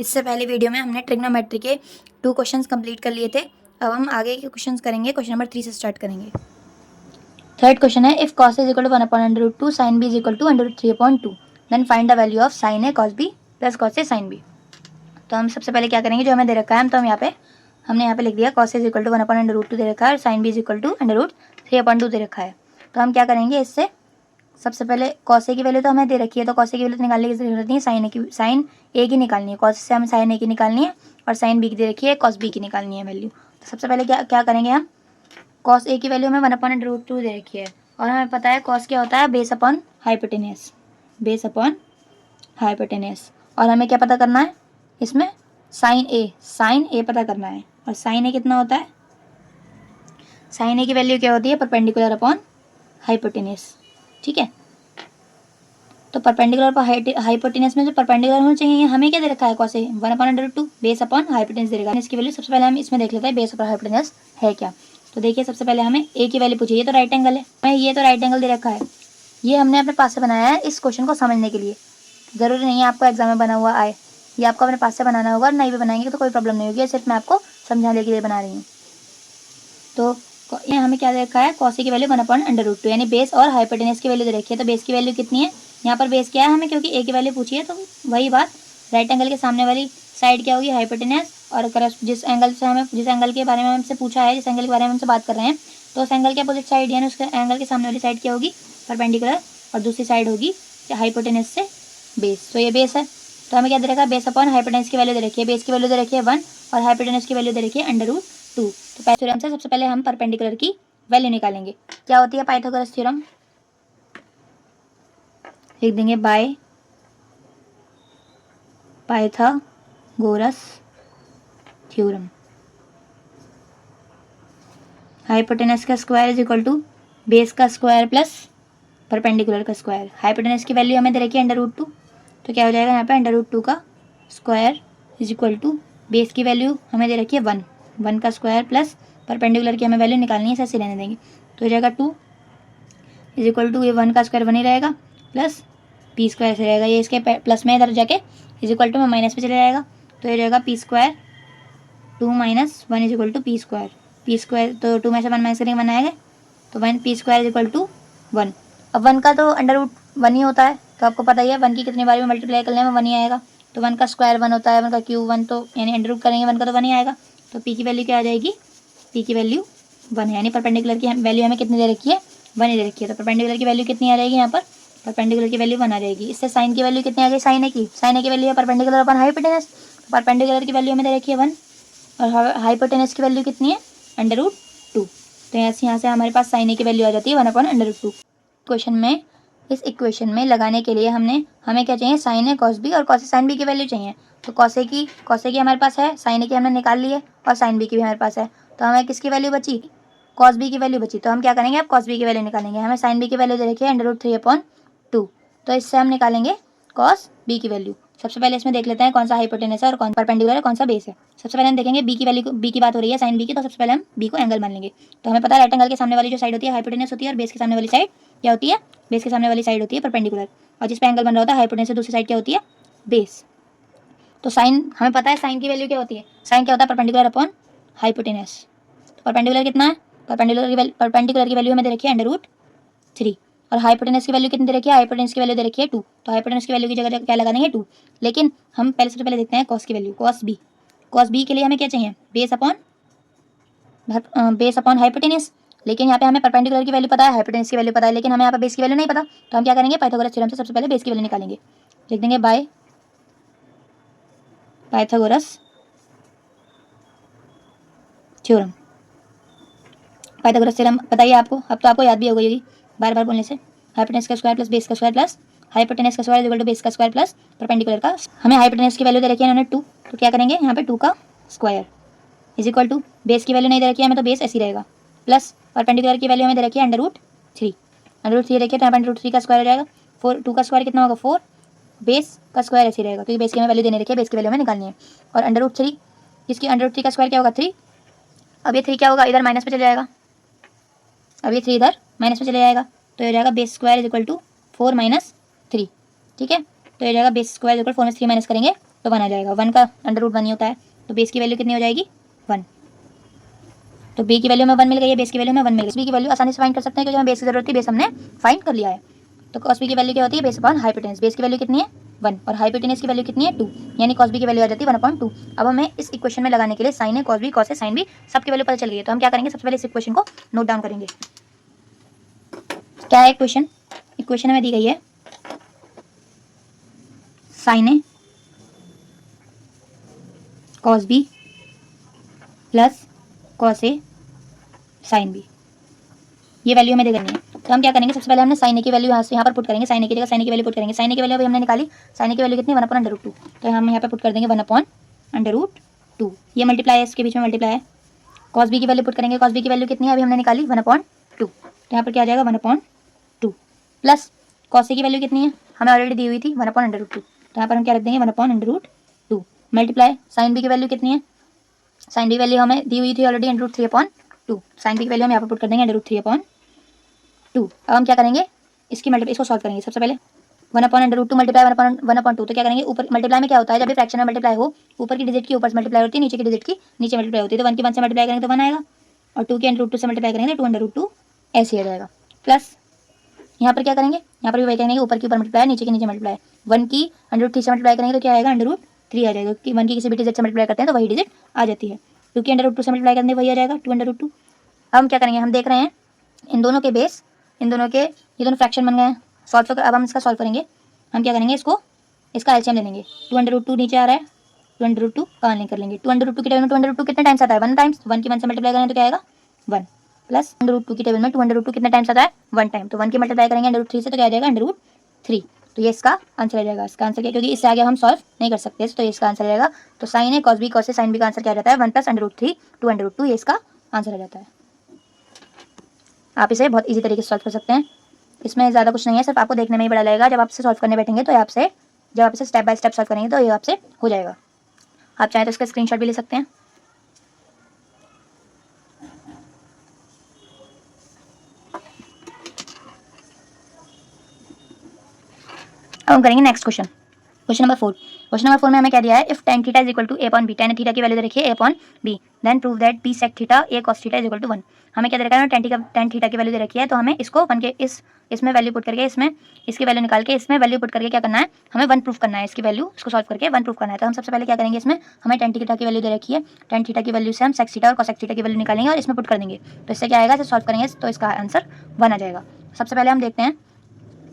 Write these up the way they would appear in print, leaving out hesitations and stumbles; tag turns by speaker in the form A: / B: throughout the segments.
A: इससे पहले वीडियो में हमने ट्रिग्नोमेट्री के 2 क्वेश्चंस कंप्लीट कर लिए थे। अब हम आगे के क्वेश्चंस करेंगे। क्वेश्चन नंबर 3 से स्टार्ट करेंगे। थर्ड क्वेश्चन है, if cos is equal to 1/√2 sin b is equal to √3/2 then find the value of sin a cos b plus cos a sin b। तो हम सबसे पहले क्या करेंगे, जो हमें दे रखा है तो हम हमने यहाँ पे लिख दिया cos is equal to 1/√2 दे रखा है और sin b is equal to √3/2 दे रखा है। तो हम क्या करेंगे, इससे सबसे पहले cos a की वैल्यू तो हमें दे रखी है, तो cos a की वैल्यू तो निकालने की जरूरत नहीं है, sin a की निकालनी है। cos से हमें sin a की निकालनी है और sin b की दे रखी है, cos b की निकालनी है वैल्यू। तो सबसे पहले क्या करेंगे, हम cos a की वैल्यू हमें 1/√2 दे रखी है और हमें पता है cos क्या होता है, base upon hypotenuse, base upon hypotenuse. और हमें क्या पता करना है, इसमें sin a पता करना है। और sin a कितना होता है, sin a की वैल्यू क्या होती है, परपेंडिकुलर अपॉन हाइपोटेनस। ठीक है, तो परपेंडिकुलर पर हाइपोटेनस में जो परपेंडिकुलर होना चाहिए, हमें क्या दे रखा है, cos a 1/√2 base upon hypotenuse दे रखा है। इसकी वैल्यू सबसे पहले हम इसमें देख लेते हैं, बेस अपॉन हाइपोटेनस है क्या। तो देखिए, सबसे पहले हमें a की वैल्यू पूछी, ये तो राइट एंगल है, हमें ये तो राइट एंगल दे रखा है। ये हमने अपने पास से बनाया है इस क्वेश्चन को समझने के लिए। ज़रूरी नहीं है आपको एग्जाम में बना हुआ आए, ये आपको अपने पास से बनाना होगा, और नहीं भी बनाएंगे तो कोई प्रॉब्लम नहीं होगी, सिर्फ मैं आपको समझाने के लिए बना रही हूँ। तो ये हमें क्या दे रखा है, cos a की वैल्यू 1/√2 यानी बेस और हाइपोटेनस की वैल्यू दे रखी है। तो बेस की वैल्यू कितनी है, यहाँ पर बेस क्या है हमें, क्योंकि a की वैल्यू पूछी है, तो वही बात, राइट एंगल के सामने वाली साइड क्या होगी, हाइपोटेनस, और जिस एंगल के बारे में हमसे पूछा है, जिस एंगल के बारे में हमसे बात कर रहे हैं, तो उस एंगल के अपोजिट साइड यानी उस एंगल के सामने वाली साइड क्या होगी, परपेंडिकुलर, और दूसरी साइड होगी हाइपोटेनस से बेस। तो ये बेस है, तो हमें क्या दे रखा है, बेस अपॉन हाइपोटेनस की वैल्यू दे रखी है, बेस की वैल्यू दे रखी है 1 और हाइपोटेनस की वैल्यू दे रखी है √2। तो थ्योरम से सबसे पहले हम परपेंडिकुलर की वैल्यू निकालेंगे। क्या होती है पाइथागोरस थ्योरम, लिख देंगे बाय पाइथागोरस थ्योरम। हाइपोटेनस का square is equal to base का स्क्वायर प्लस परपेंडिकुलर का स्क्वायर। हाइपोटेनस की वैल्यू हमें दे रखी है √2, तो क्या हो जाएगा यहाँ पे √2 का square is equal to base की वैल्यू हमें दे रखी है 1 का स्क्वायर प्लस परपेंडिकुलर की हमें वैल्यू निकालनी है, ऐसे रहने देंगे। तो हो जाएगा 2 इज इक्वल टू, ये 1 का स्क्वायर 1 ही रहेगा, प्लस पी स्क्वायर से रहेगा, ये इसके प्लस में इधर जाके इज इक्वल टू में माइनस में चले जाएगा। तो ये जाएगा P square 2 - 1 is equal to P square, तो 2 में से 1 माइनस करेंगे 1 आएगा, तो 1 P square is equal to 1। अब 1 का तो √1 ही होता है, तो आपको पता ही है 1 की कितनी बार भी मल्टीप्लाई करने में 1 ही आएगा। तो 1 का स्क्वायर 1 होता है, 1 का क्यूब 1, तो यानी अंडर रूट करेंगे 1 का तो 1 ही आएगा। तो पी की वैल्यू क्या आ जाएगी, पी की वैल्यू 1 है, यानी परपेंडिकुलर की वैल्यू हमें कितनी दे रखी है, 1 ही दे रखी है। तो परपेंडिकुलर की वैल्यू कितनी आ जाएगी, यहाँ पर परपेंडिकुलर की वैल्यू 1 आ जाएगी। इससे साइन की वैल्यू कितनी आ गई, साइन ए की वैल्यू है परपेंडिकुलर अपन हाइपोटेनस, तो परपेंडिकुलर की वैल्यू हमें दे रखी है 1 और हाइपोटेनस की वैल्यू कितनी है √2। तो यहाँ से हमारे पास साइन ए की वैल्यू आ जाती है 1/√2। क्वेश्चन में, इस इक्वेशन में लगाने के लिए हमें क्या चाहिए, साइन ए कॉस बी और कॉस ए साइन बी की वैल्यू चाहिए। तो कॉस ए की हमारे पास है, साइन ए की हमने निकाल ली है और साइन बी की भी हमारे पास है। तो हमें किसकी वैल्यू बची, कॉस बी की वैल्यू बची। तो हम क्या करेंगे, अब कॉस बी की वैल्यू निकालेंगे। हमें साइन बी की वैल्यू दे रखी है √3/2, तो इससे हम निकालेंगे कॉस बी की वैल्यू। सबसे पहले इसमें देख लेते हैं कौन सा हाइपोटेनस है और कौन परपेंडिकुलर है, कौन सा बेस है। सबसे पहले हम देखेंगे बी की वैल्यू, बी की बात हो रही है साइन बी की, तो सबसे पहले हम बी को एंगल मान लेंगे। तो हमें पता है राइट एंगल के सामने वाली जो साइड होती है हाइपोटेनस होती है, और बेस के सामने वाली साइड क्या होती है, बेस के सामने वाली साइड होती है परपेंडिकुलर, और जिस पे एंगल बन रहा होता है हाइपोटेनस से दूसरी साइड क्या होती है, बेस। तो साइन हमें पता है, साइन की वैल्यू क्या होती है, साइन क्या होता है, परपेंडिकुलर अपॉन हाइपोटेनस। तो परपेंडिकुलर कितना है, परपेंडिकुलर की वैल्यू हमें दे रखी है √3 और हाइपोटेनस की वैल्यू कितनी दे रखी है, हाइपोटेनस की वैल्यू दे रखी है 2। तो हाइपोटेनस की वैल्यू की जगह क्या लगा देंगे 2। लेकिन हम सबसे पहले देखते हैं कॉस की वैल्यू, कॉस बी के लिए हमें क्या चाहिए, बेस अपॉन हाइपोटेनस। लेकिन यहाँ पे हमें परपेंडिकुलर की वैल्यू पता है, हाइपोटेनस की वैल्यू पता है, लेकिन हमें यहाँ पे बेस की वैल्यू नहीं पता। तो हम क्या करेंगे, पाइथागोरस थ्योरम से सबसे पहले बेस की वैल्यू निकालेंगे। लिख देंगे by Pythagoras theorem. Pythagoras theorem बताइए आपको, अब तो आपको याद भी हो गई होगी बार बार बोलने से। हाइपोटेनस का स्क्वायर प्लस बेस का स्क्वायर प्लस हाइपोटेनस का स्क्वायर इक्वल टू बेस का स्क्वायर प्लस परपेंडिकुलर का। हमें हाइपोटेनस की वैल्यू दे रखी है इन्होंने 2, तो क्या करेंगे यहाँ पे 2 का square is equal to, base की वैल्यू नहीं दे रखी है हमें, तो बेस ऐसी रहेगा, प्लस परपेंडिकुलर की वैल्यू हमें दे रखी है √3 देखिए, तो यहाँ पर √3 का स्क्वायर हो जाएगा। 2 का स्क्वायर कितना होगा 4, बेस का स्क्वायर ऐसी रहेगा, क्योंकि बेस की हमें वैल्यू देने रखी है, बेस की वैल्यू हमें निकालनी है। और √3, इसकी √3 का स्क्वायर क्या होगा 3। अब ये 3 क्या होगा, इधर माइनस में चले जाएगा, अब ये 3 इधर माइनस में चले जाएगा, तो ये जाएगा base square is equal to 4 - 3। ठीक है, तो ये जाएगा बेस स्क्वायर इक्वल 4 में 3 माइनस करेंगे तो 1 आ जाएगा। 1 का अंडर रूट 1 ही होता है, तो बेस की वैल्यू कितनी हो जाएगी 1। तो बी की वैल्यू में 1 मिल गई है, बेस की वैल्यू में 1 मिल गई। बी की वैल्यू आसानी से फाइंड कर सकते हैं क्योंकि हमें बेस की जरूरत थी, बेस हमने फाइंड कर लिया है। तो कॉस बी की वैल्यू क्या होती है, बेस अपॉन हाइपोटेनस। बेस की वैल्यू कितनी है 1 और हाइपोटेनस की वैल्यू कितनी है 2, यानी कॉस बी की वैल्यू आ जाती है 1/2। अब हमें इस इक्वेशन में लगाने के लिए साइन है, कॉस बी, कॉस है, साइन बी, सबकी वैल्यू पता चल गई है। तो हम क्या करेंगे, सबसे पहले इस इक्वेशन को नोट डाउन करेंगे। क्या है इक्वेशन, इक्वेशन हमें दी गई है sine A cos B plus cos A sine B, ये वैल्यू हमें दे देनी है। तो हम क्या करेंगे, सबसे पहले हमने साइन ए की वैल्यू यहाँ पर पुट करेंगे, साइन ए की जगह साइन ए की वैल्यू पुट करेंगे। साइन ए की वैल्यू अभी हमने निकाली, साइन ए की वैल्यू कितनी 1/√2, तो हम यहाँ पे पुट कर देंगे 1/√2। ये मल्टीप्लाई है, इसके बीच में मल्टीप्लाई है। कॉस बी की वैल्यू पुट करेंगे, कॉस बी की वैल्यू कितनी है अभी हमने निकाली 1/2, तो यहाँ पर क्या आ जाएगा 1/2 प्लस कॉस ए की वैल्यू कितनी है हमें ऑलरेडी दी हुई थी 1/√2, तो यहाँ पर हम क्या रख देंगे 1/√2 मल्टीप्लाई साइन बी की वैल्यू कितनी है, साइन बी वैल्यू हमें दी हुई थी ऑलरेडी √3/2, साइन बी की वैल्यू हम यहाँ पर पुट कर देंगे √3/2। अब हम क्या करेंगे, इसकी मल्टीप्लाई, इसको सॉल्व करेंगे। सबसे पहले 1/√2 मल्टीप्लाई 1/2, तो क्या करेंगे, ऊपर मल्टीप्लाई में क्या होता है, जब भी फ्रैक्शन में मल्टीप्लाई हो, ऊपर की डिजिट की ऊपर से मल्टीप्लाई होती है, नीचे की डिजिट की नीचे मल्टीप्लाई होती है। तो 1 की 1 से मल्टीप्लाई करेंगे तो 1 आएगा, और 2 की √2 से मल्टीप्लाई करेंगे तो 2/√2 ऐसे आ जाएगा। प्लस यहाँ पर क्या करेंगे, यहाँ पर भी वही करेंगे, ऊपर की ऊपर मल्टीप्लाई, नीचे की नीचे मल्टीप्लाई। 1 की √3 से मल्टीप्लाई करेंगे तो क्या आएगा, √3 आ जाएगा, क्योंकि 1 की किसी भी डिजिट से मल्टीप्लाई करते हैं तो वही डिजिट आ जाती है। 2 की √2 से मल्टीप्लाई करेंगे वही आ जाएगा 2/√2। अब हम क्या करेंगे, हम देख रहे हैं इन दोनों के बेस, इन दोनों के ये दोनों फ्रैक्शन बन गए हैं, सॉल्व। अब हम इसका सॉल्व करेंगे। हम क्या करेंगे, इसको इसका एलसीएम ले लेंगे। 2/√2 नीचे आ रहा है, 2/√2 कहाँ नहीं कर लेंगे, 2/√2 की टेबल में 2/√2 कितने टाइम्स आता है 1 टाइम्स, 1 की 1 से मल्टीप्लाई करेंगे तो क्या आएगा 1, प्लस √2 की टेबल में 2/√2 कितने टाइम्स आता है 1 टाइम, तो 1 की मल्टीप्लाई करेंगे √3 से तो क्या आ जाएगा √3। तो ये इसका आंसर आ जाएगा। इसका आंसर क्या, क्योंकि इससे आगे हम सॉल्व नहीं कर सकते, तो ये इसका आंसर आ जाएगा। तो साइन है कॉस बी कॉस से साइन बी का आंसर क्या आ जाता है 1 + √3 2/√2, ये इसका आंसर आ जाता है। आप इसे बहुत ईजी तरीके से सॉल्व कर सकते हैं, इसमें ज़्यादा कुछ नहीं है, सिर्फ आपको देखने में ही बड़ा लगेगा। जब आपसे सॉल्व करने बैठेंगे तो आपसे, जब आप इसे स्टेप बाय स्टेप सॉल्व करेंगे तो ये आपसे हो जाएगा। आप चाहें तो इसका स्क्रीनशॉट भी ले सकते हैं। अब हम करेंगे next question, question number 4। Question number 4 में हमें क्या दिया है, if tan theta is equal to a upon B, tan theta की वैल्यू दे रखी है a upon B, then prove that b sec theta a cos theta is equal to 1। हमें क्या दे रखा है, tan थीटा की वैल्यू दे रखी है, तो हमें इसको 1 के इसमें वैल्यू पुट करके, इसमें इसकी वैल्यू निकाल के इसमें वैल्यू पुट करके क्या करना है, हमें 1 प्रूफ करना है। इसकी वैल्यू, इसको सॉल्व करके 1 प्रूफ करना है। तो हम सबसे पहले क्या करेंगे, इसमें हमें tan थीटा की वैल्यू दे रखी है, tan थीटा की वैल्यू से हम sec थीटा और cos थीटा की वैल्यू निकालेंगे और इसमें पुट कर देंगे। तो इससे क्या आएगा, इसे सॉल्व करेंगे तो इसका आंसर 1 आ जाएगा। सबसे पहले हम देखते हैं,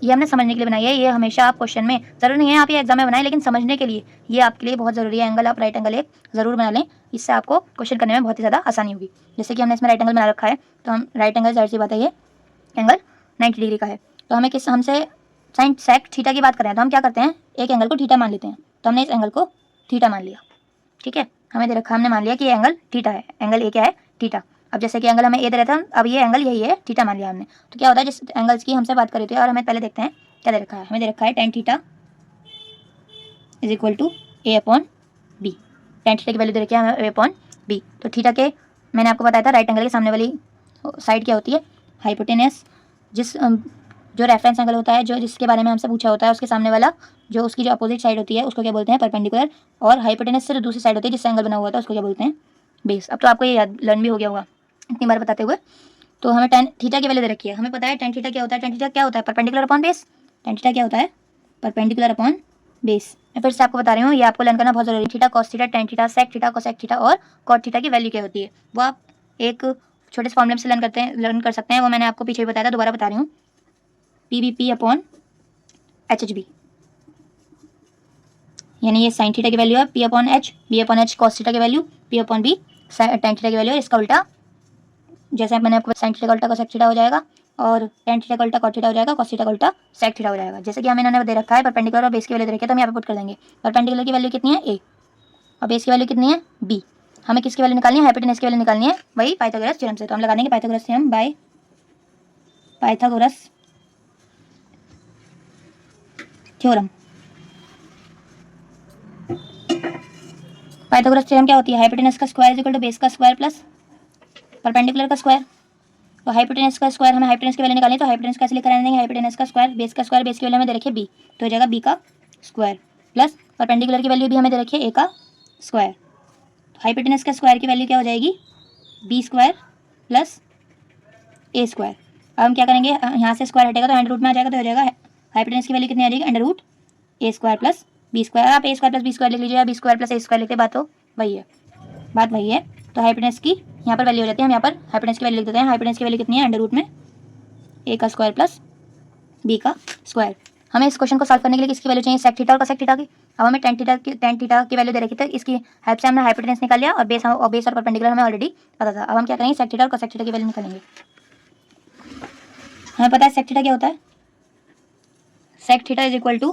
A: ये हमने समझने के लिए बनाई है, ये हमेशा आप क्वेश्चन में, जरूरी नहीं है आप ये एग्जाम में बनाएं, लेकिन समझने के लिए ये आपके लिए बहुत ज़रूरी है। एंगल आप राइट एंगल एक ज़रूर बना लें, इससे आपको क्वेश्चन करने में बहुत ही ज़्यादा आसानी होगी। जैसे कि हमने इसमें राइट एंगल बना रखा है, तो हम राइट एंगल, जाहिर सी बात है ये एंगल 90 डिग्री का है। तो हमें हमसे साइन सेक थीटा की बात करें तो हम क्या करते हैं, एक एंगल को थीटा मान लेते हैं। तो हमने इस एंगल को थीटा मान लिया, ठीक है, हमें दे रखा, हमने मान लिया कि ये एंगल थीटा है, एंगल ए क्या है थीटा। अब जैसे कि एंगल हमें ए दे रहा था, अब ये एंगल यही है, थीटा मान लिया हमने। तो क्या होता है, जिस एंगल्स की हमसे बात करी थी, और हमें पहले देखते हैं क्या दे रखा है। हमें दे रखा है tan theta is equal to a upon B, tan theta की वैल्यू दे रखी है हमें a अपॉन बी। तो थीटा के, मैंने आपको बताया था राइट एंगल के सामने वाली साइड क्या होती है, हाइपोटेनस। जिस जो रेफरेंस एंगल होता है, जो जिसके बारे में हमसे पूछा होता है, उसके सामने वाला, जो उसकी जो अपोजिट साइड होती है उसको क्या बोलते हैं, परपेंडिकुलर। और हाइपोटेनस से जो दूसरी साइड होती है जिससे एंगल बना हुआ होता है उसको क्या बोलते हैं, बेस। अब तो आपको ये याद लर्न भी हो गया होगा इतनी बार बताते हुए। तो हमें tan थीटा की वैल्यू दे रखी है, हमें पता है tan थीटा क्या होता है, tan थीटा क्या होता है, perpendicular upon base. tan theta क्या होता है, परपेंडिकुलर अपॉन बेस। मैं फिर से आपको बता रही हूँ, ये आपको लर्न करना बहुत जरूरी है। Theta cos theta, tan theta, sec theta, cosec theta और cot थीटा की वैल्यू क्या होती है, वो आप एक छोटे से फॉर्मूले से लर्न कर सकते हैं। वो मैंने आपको पीछे भी बताया था, दोबारा बता रही हूँ, PBP अपॉन HHB, यानी ये साइन थीटा की वैल्यू है P upon H, B upon H cos theta की value, P upon B tan theta की वैल्यू है। इसका उल्टा, जैसे मैंने आपको साइन थीटा का उल्टा cosec थीटा हो जाएगा, और tan थीटा का उल्टा cot थीटा हो जाएगा, cos थीटा का उल्टा sec थीटा हो जाएगा। जैसे कि हमें इन्होंने दे रखा है परपेंडिकुलर और बेस की वैल्यू दे रखी है, तो हम यहाँ पे पुट कर देंगे। परपेंडिकुलर की वैल्यू कितनी है a, और बेस की वैल्यू कितनी है b। हमें किसकी वैल्यू निकालनी है, हाइपोटेनस की वैल्यू निकालनी है, वही पाइथागोरस थ्योरम से। तो हम लगा देंगे Pythagoras theorem by Pythagoras theorem. Pythagoras theorem क्या होती है, हाइपोटेनस का square is equal to base का स्क्वायर प्लस परपेंडिकुलर का स्क्वायर। तो हाइपोटेनस का स्क्वायर, हमें हाइपोटेनस की वैल्यू निकालनी है, तो हाइपोटेनस कैसे लेकर आने देंगे, हाइपोटेनस का स्क्वायर, बेस का स्क्वायर, बेस की वैल्यू हमें दे रखी है b, तो हो जाएगा b का स्क्वायर प्लस परपेंडिकुलर की वैल्यू भी हमें दे रखी है ए का स्क्वायर। हाइपोटेनस का स्क्वायर की वैल्यू क्या हो जाएगी बी स्क्वायर प्लस ए स्क्वायर। अब हम क्या करेंगे, यहाँ से स्क्वायर हटेगा तो अंडर रूट में आ जाएगा, तो हो जाएगा हाइपोटेनस की वैल्यू कितनी आ जाएगी under root A square plus B square. आप ए स्क्वायर प्लस बी स्क्वायर लिख लीजिए, बी स्क्वायर प्लस ए स्क्वायर लिखते, बात तो वही है, बात वही है। तो हाइपोटेनस की यहाँ पर वैल्यू हो जाती है, हम यहाँ पर हाइपोटेनस की वैल्यू लिख देते हैं। हाइपोटेनस की वैल्यू कितनी है अंडर रूट में ए का स्क्वायर प्लस बी का स्क्वायर। हमें इस क्वेश्चन को सॉल्व करने के लिए किसकी वैल्यू चाहिए, सेक थीटा और कोसेक थीटा की। अब हमें टेन थीटा की वैल्यू दे रखी थी, इसकी हेल्प से हमने हाइपोटेनस निकाल लिया और बेस और परपेंडिकुलर हमें ऑलरेडी पता था। अब हम क्या करेंगे, सेक थीटा और कोसेक थीटा की वैल्यू निकालेंगे। हमें पता है सेक थीटा क्या होता है, sec theta is equal to,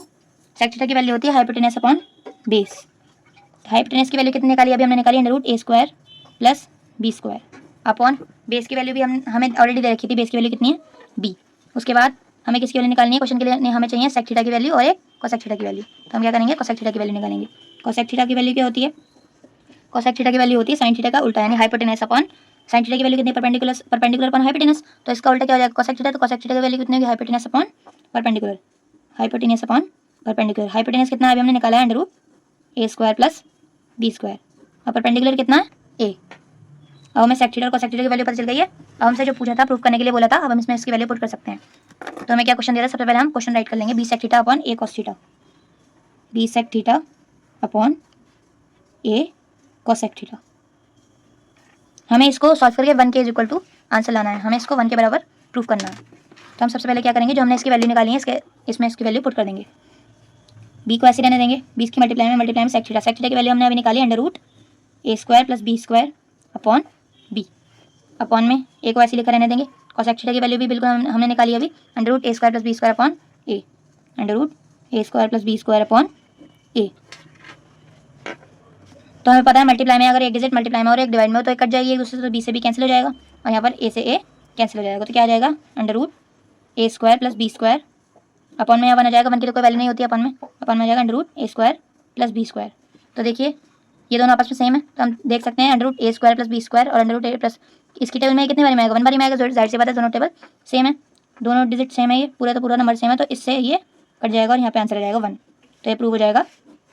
A: sec theta की वैल्यू होती है हाइपोटेनस अपॉन बेस। हाइपोटेनस की वैल्यू कितनी निकाली, अभी हमने निकाली under root A square plus B square upon base की वैल्यू भी हमें ऑलरेडी दे रखी थी, बेस की वैल्यू कितनी है बी। उसके बाद हमें किसकी वैल्यू निकालनी है, क्वेश्चन के लिए हमें चाहिए सेक थीटा की वैल्यू और एक कोसेक थीटा की वैल्यू। तो हम क्या करेंगे, कोसेक थीटा की वैल्यू निकालेंगे। कोसेक थीटा की वैल्यू क्या होती है, कोसेक थीटा की वैल्यू होती है साइन थीटा का उल्टा, यानी हाइपोटेनस अपॉन साइन थीटा की वैल्यू कितनी परपेंडिकुलर अपॉन हाइपोटेनस। तो इसका उल्टा क्या हो जाएगा कोसेक थीटा, तो कोसेक थीटा की वैल्यू कितनी होगी hypotenuse upon perpendicular, hypotenuse upon perpendicular. Hypotenuse कितना है अभी हमने निकाला है under root A square plus B square और परपेंडिकुलर कितना है ए। अब हमें सेक थीटा और कोसेक थीटा की वैल्यू पता चल गई है। अब हमसे जो पूछा था प्रूफ करने के लिए बोला था, अब हम इसमें इसकी वैल्यू पुट कर सकते हैं। तो हमें क्या क्वेश्चन दे रहा है, सबसे पहले हम क्वेश्चन राइट कर लेंगे, B sec theta upon A cos theta, B sec theta upon A cosec theta. हमें इसको सॉल्व करके 1 के इज इक्वल टू आंसर लाना है, हमें इसको 1 के बराबर प्रूफ करना है। तो हम सबसे पहले क्या करेंगे, जो हमने इसकी वैल्यू निकाली है इसमें इसकी वैल्यू पुट कर देंगे। बी को ऐसे रहने देंगे, 20 की मल्टीप्लाई में सेक थीटा की वैल्यू हमने अभी निकाली under root A square plus B square upon B, upon में ए को ऐसे लिखकर रहने देंगे। कोसेक थीटा की वैल्यू भी बिल्कुल हमने निकाली अभी under root A square plus B square upon A, under root A square plus B square upon A. तो हमें पता है मल्टीप्लाई में अगर एक डिजिट मल्टीप्लाई में और एक डिवाइड में हो तो एक कट जाएगी एक दूसरे से, तो बी से बी कैंसिल हो जाएगा और यहाँ पर ए से ए कैंसिल हो जाएगा। तो क्या आ जाएगा under root A square plus B square upon में यहाँ 1 आ जाएगा, 1 की तो कोई वैल्यू नहीं होती अपन में आ जाएगा under root A square plus B square. तो देखिए ये दोनों आपस में सेम है, तो हम देख सकते हैं under root A square plus B square और अंडर रूट ए प्लस, इसकी टेबल में कितने बारी में आएगा 1 बारी में आएगा, जाहिर सी बात है दोनों टेबल सेम है, दोनों डिजिट सेम है, ये पूरा तो पूरा नंबर सेम है, तो इससे ये कट जाएगा और यहाँ पे आंसर आ जाएगा 1। तो ये प्रूव हो जाएगा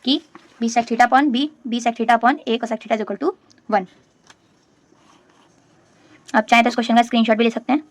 A: कि B sec theta upon B sec theta upon A cosec theta is equal to 1। आप चाहें तो इस क्वेश्चन का स्क्रीनशॉट भी ले सकते हैं।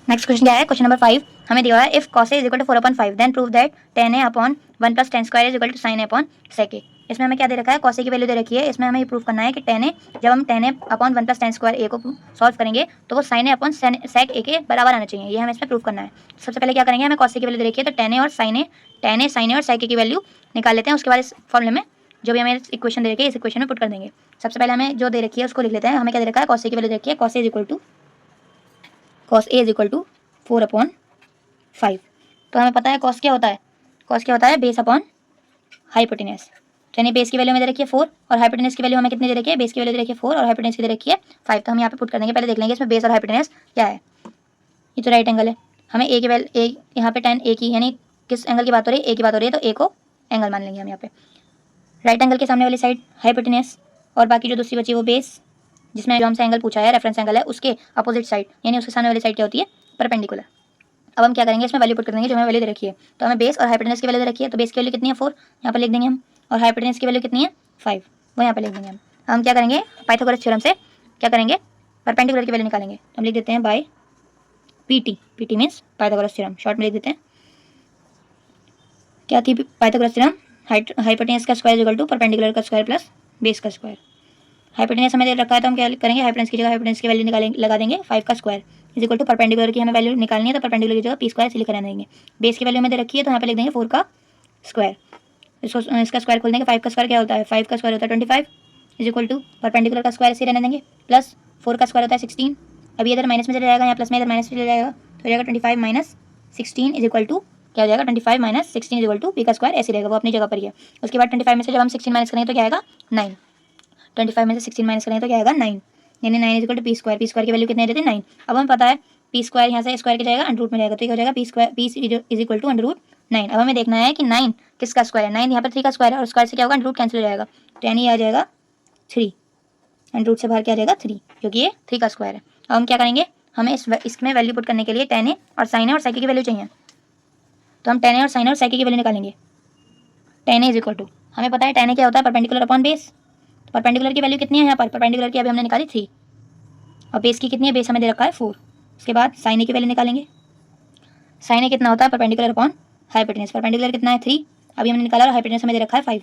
A: नेक्स्ट क्वेश्चन क्या है, क्वेश्चन नंबर 5 हमें दिया है if cos a is equal to 4/5 then prove that tan a upon 1 plus tan square is equal to sin a upon sec a। इसमें हमें क्या दे रखा है, cos a की वैल्यू दे रखी है, इसमें हमें ये प्रूव करना है कि tan a, जब हम tan a upon 1 plus tan square a को सॉल्व करेंगे तो वो sin a upon sec a के बराबर आना चाहिए, ये हमें इसमें प्रूव करना है। सबसे पहले क्या करेंगे, हमें cos a की वैल्यू दे रखी है, तो tan a और sin a और sec a की वैल्यू निकाल लेते हैं। उसके बाद इस फॉर्मूले में जो भी हमें इक्वेशन दे रखी है इस इक्वेशन में पुट कर देंगे। सबसे पहले हमें जो दे रखी है उसको लिख लेते हैं। हमें क्या दे रखा है, cos a की वैल्यू दे रखी है, cos a is equal to 4/5। तो हमें पता है कॉस क्या होता है, कॉस क्या होता है बेस अपॉन हाइपोटेनस। यानी बेस की वैल्यू में दे रखी है 4 और हाइपोटेनस की वैल्यू हमें कितनी दे रखी है, बेस की वैल्यू दे रखी है 4 और हाइपोटेनस की दे रखी है 5। तो हम यहाँ पे पुट कर देंगे, पहले देख लेंगे इसमें बेस और हाइपोटेनस क्या है। ये तो राइट एंगल है, हमें ए की वैल्यू यहाँ पे tan ए की, यानी किस एंगल की बात हो रही है, ए की बात हो रही है, तो ए को एंगल मान लेंगे हम यहाँ पे। राइट एंगल के सामने वाली साइड हाइपोटेनस और बाकी जो दूसरी बची वो बेस, जिसमें जो हमसे एंगल पूछा है रेफरेंस एंगल है उसके अपोजिट साइड, यानी उसके सामने वाली साइड क्या होती है, परपेंडिकुलर। अब हम क्या करेंगे, इसमें वैल्यू पुट कर देंगे जो हमें वैल्यू दे रखी है। तो हमें बेस और हाइपोटेनस की वैल्यू दे रखी है, तो बेस की वैल्यू कितनी है 4, यहाँ पर लिख देंगे हम, और हाइपोटेनस की वैल्यू कितनी है 5, वो यहाँ पर लिख देंगे हम। हम क्या करेंगे, पाइथागोरस थ्योरम से क्या करेंगे, परपेंडिकुलर की वैल्यू निकालेंगे। हम लिख देते हैं by PT, PT means Pythagoras theorem, short में लिख देते हैं। क्या थी पाइथागोरस थ्योरम, हाइपोटेनस का स्क्वायर इक्वल टू परपेंडिकुलर का स्क्वायर प्लस बेस का स्क्वायर। हाइपोटेनस हमें दे रखा है तो हम क्या करेंगे, हाइपोटेनस की जगह हाइपोटेनस की वैल्यू निकालेंगे, लगा देंगे 5 का square is equal to perpendicular की हमें वैल्यू निकालनी है, तो परपेंडिकुलर की जगह पी स्क्वायर से लिख रहने देंगे। बेस की वैल्यू हमें दे रखी है तो यहाँ पे लिख देंगे 4 का स्क्वायर, इसको इसका स्क्वायर खोल देंगे। 5 का स्क्वायर क्या होता है, 5 का स्क्वायर होता है 25 इज इक्वल टू परपेंडिकुलर का स्क्वायर से रहने देंगे, प्लस 4 का स्क्वायर होता है 16। अभी इधर माइनस में चला जाएगा, यहाँ प्लस में इधर माइनस में चला जाएगा, तो हो जाएगा 25 माइनस 16 इज इक्वल टू क्या हो जाएगा, 25 minus 16 is equal to P का स्क्वायर ऐसे रहेगा, वो अपनी जगह पर ही है। उसके बाद 25 में से जब हम 16 माइनस करेंगे तो क्या आएगा 9, 25 में से 16 माइनस करेंगे तो क्या आएगा 9, यानी 9 is equal to P square. P square की वैल्यू कितनी रहती है 9। अब हमें पता है पी स्क्वायर यहाँ से स्क्वायर की जाएगा अंडर रूट में जाएगा, तो क्या हो जाएगा P square P is equal to under root 9। अब हमें देखना है कि 9 किसका स्क्वायर है, 9 यहाँ पर 3 का स्क्वायर है और स्क्वायर से क्या होगा अंडर रूट कैंसिल हो जाएगा, तो यानी आ जाएगा 3, अंडर रूट से बाहर क्या आ जाएगा 3, क्योंकि ये 3 का स्क्वायर है। अब हम क्या करेंगे, हमें इसमें वैल्यू पुट करने के लिए tan A और sin A और sec A की वैल्यू चाहिए। तो हम tan A और sin A और sec A की वैल्यू निकालेंगे। tan A is equal to, हमें पता है tan A क्या होता है, परपेंडिकुलर अपॉन बेस। तो परपेंडिकुलर की वैल्यू कितनी है यहाँ पर, परपेंडिकुलर की अभी हमने निकाली 3 और बेस की कितनी है, बेस हमें दे रखा है 4। उसके बाद sin A की वैल्यू निकालेंगे। sin A कितना होता है, परपेंडिकुलर अपॉन हाइपोटेनस। परपेंडिकुलर कितना है 3, अभी हमने निकाला और हाइपोटेनस हमें दे रखा है 5।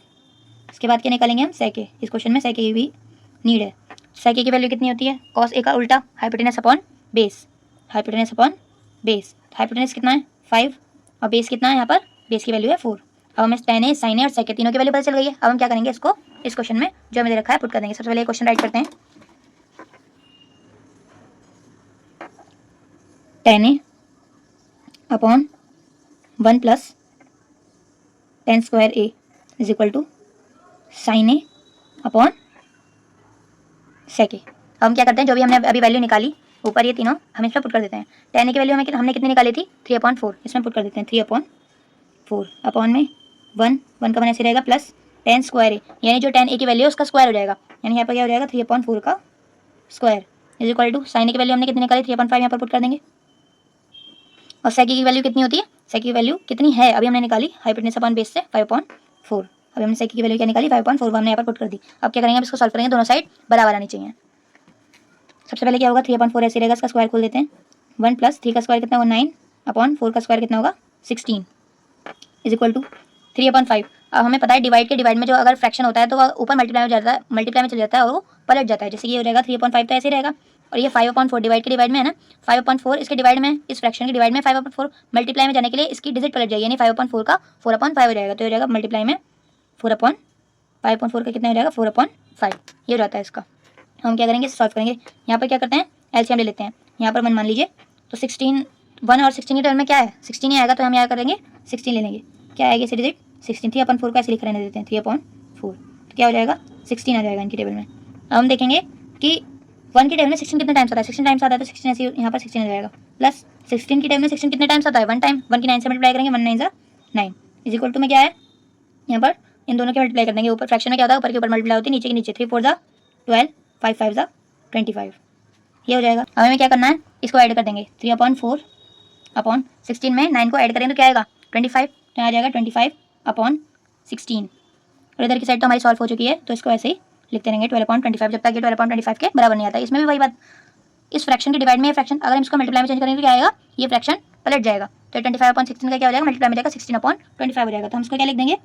A: इसके बाद क्या निकालेंगे हम, sec A। इस क्वेश्चन में sec A की भी नीड है। sec A की वैल्यू कितनी होती है, cos A का उल्टा, hypotenuse upon base, hypotenuse upon base. Hypotenuse कितना है 5 और बेस कितना है यहाँ पर, बेस की वैल्यू है 4। अब हमें tan A, sin A और sec A तीनों की वैल्यू पता चल गई है। अब हम क्या करेंगे, इसको इस क्वेश्चन में जो हमें दे रखा है पुट कर देंगे। सबसे पहले क्वेश्चन राइट करते हैं, tan A upon 1 plus tan square A is equal to sin A upon sec A। अब हम क्या करते हैं, जो भी हमने अभी वैल्यू निकाली ऊपर ये तीनों हम इसमें पुट कर देते हैं। tan A की वैल्यू हमने कितनी निकाली थी, 3/4, इसमें पुट कर देते हैं 3/4 अपॉन में 1 का वन ऐसे रहेगा प्लस tan स्क्वायर A, यानी जो tan A की वैल्यू है उसका स्क्वायर हो जाएगा, यानी यहाँ पर क्या हो जाएगा 3/4 का square is equal to sin A की वैल्यू हमने कितनी निकाली 3/5 यहाँ पर पुट कर देंगे। और sec A की वैल्यू कितनी होती है, sec A की वैल्यू कितनी है अभी हमने निकाली, हाइपोटेनस अपॉन बेस से 5/4। अभी हमने sec A की वैल्यू क्या निकाली 5/4, हमने यहाँ पर पुट कर दी। अब क्या करेंगे, अब इसको सॉल्व करेंगे, दोनों साइड बराबर आनी चाहिए। सबसे पहले क्या होगा, 3/4 ऐसे रहेगा, इसका स्क्वायर खोल देते हैं। 1 प्लस 3 का स्क्वायर कितना होगा 9 अपॉन 4 का स्क्वायर कितना होगा 16 इज इक्वल टू 3/5। अब हमें पता है डिवाइड के डिवाइड में जो अगर फ्रैक्शन होता है तो वह ऊपर मल्टीप्लाई में जाता है, मल्टीप्लाई में चल जाता है और वो पलट जाता है। जैसे ये हो जाएगा 3/5 तो ऐसे रहेगा, और ये 5/4 डिवाइड के डिवाइड में है ना, 5/4 इसके डिवाइड में, इस फ्रैक्शन के डिवाइड में 5/4 मल्टीप्लाई में जाने के लिए इसकी डिजिट पलट जाएगी, यानी 5/4 का 4/5 हो जाएगा। तो हो जाएगा मल्टीप्लाई में 5/4 का कितना हो जाएगा 4/5, ये हो जाता है इसका। हम क्या करेंगे, सॉल्व करेंगे। यहाँ पर क्या करते हैं, एलसीएम ले लेते हैं। यहाँ पर 1 मान लीजिए, तो 16 1 और 16 के टर्म में क्या है 16 ही आएगा, तो हम यहाँ करेंगे 16 ले लेंगे। क्या आएगी इसे डिजिट 16, 3/4 का ऐसे लिख रहने देते हैं 3/4, तो क्या हो जाएगा 16 आ जाएगा इनकी टेबल में। अब हम देखेंगे कि 1 की टेबल में 16 कितने टाइम्स आता है, 16 टाइम्स आता है, तो 16 ऐसे यहाँ पर 16 आ जाएगा। प्लस 16 की टेबल में 16 कितने टाइम्स आता है 1 टाइम, 1 की 9 से मल्टीप्लाई करेंगे, 1 9 ज़ा 9 इज इक्वल टू में क्या है, यहाँ पर इन दोनों के मल्टीप्लाई कर देंगे। ऊपर फ्रैक्शन में क्या होता है, ऊपर के ऊपर मल्टीप्लाई होती है, नीचे के नीचे। 3 4 ज़ा 12, 5 5 ज़ा 25, ये हो जाएगा। अब हमें क्या करना है, इसको ऐड कर देंगे 3/4 अपॉन 16 में 9 को ऐड करेंगे तो क्या आएगा 25, तो आ जाएगा 25/16। और इधर की साइड तो हमारी सॉल्व हो चुकी है, तो इसको ऐसे ही लिखते रहेंगे 12/25, जब तक ये 12/25 के बराबर नहीं आता। इसमें भी वही बात, इस फ्रैक्शन के डिवाइड में ये फ्रैक्शन अगर हम इसको मल्टीप्लाई में चेंज करेंगे तो क्या आएगा, ये फ्रैक्शन पलट जाएगा। तो 25/16 का क्या हो जाएगा, मल्टीप्लाई में जाएगा 16/25 हो जाएगा। तो हम इसको क्या लिख देंगे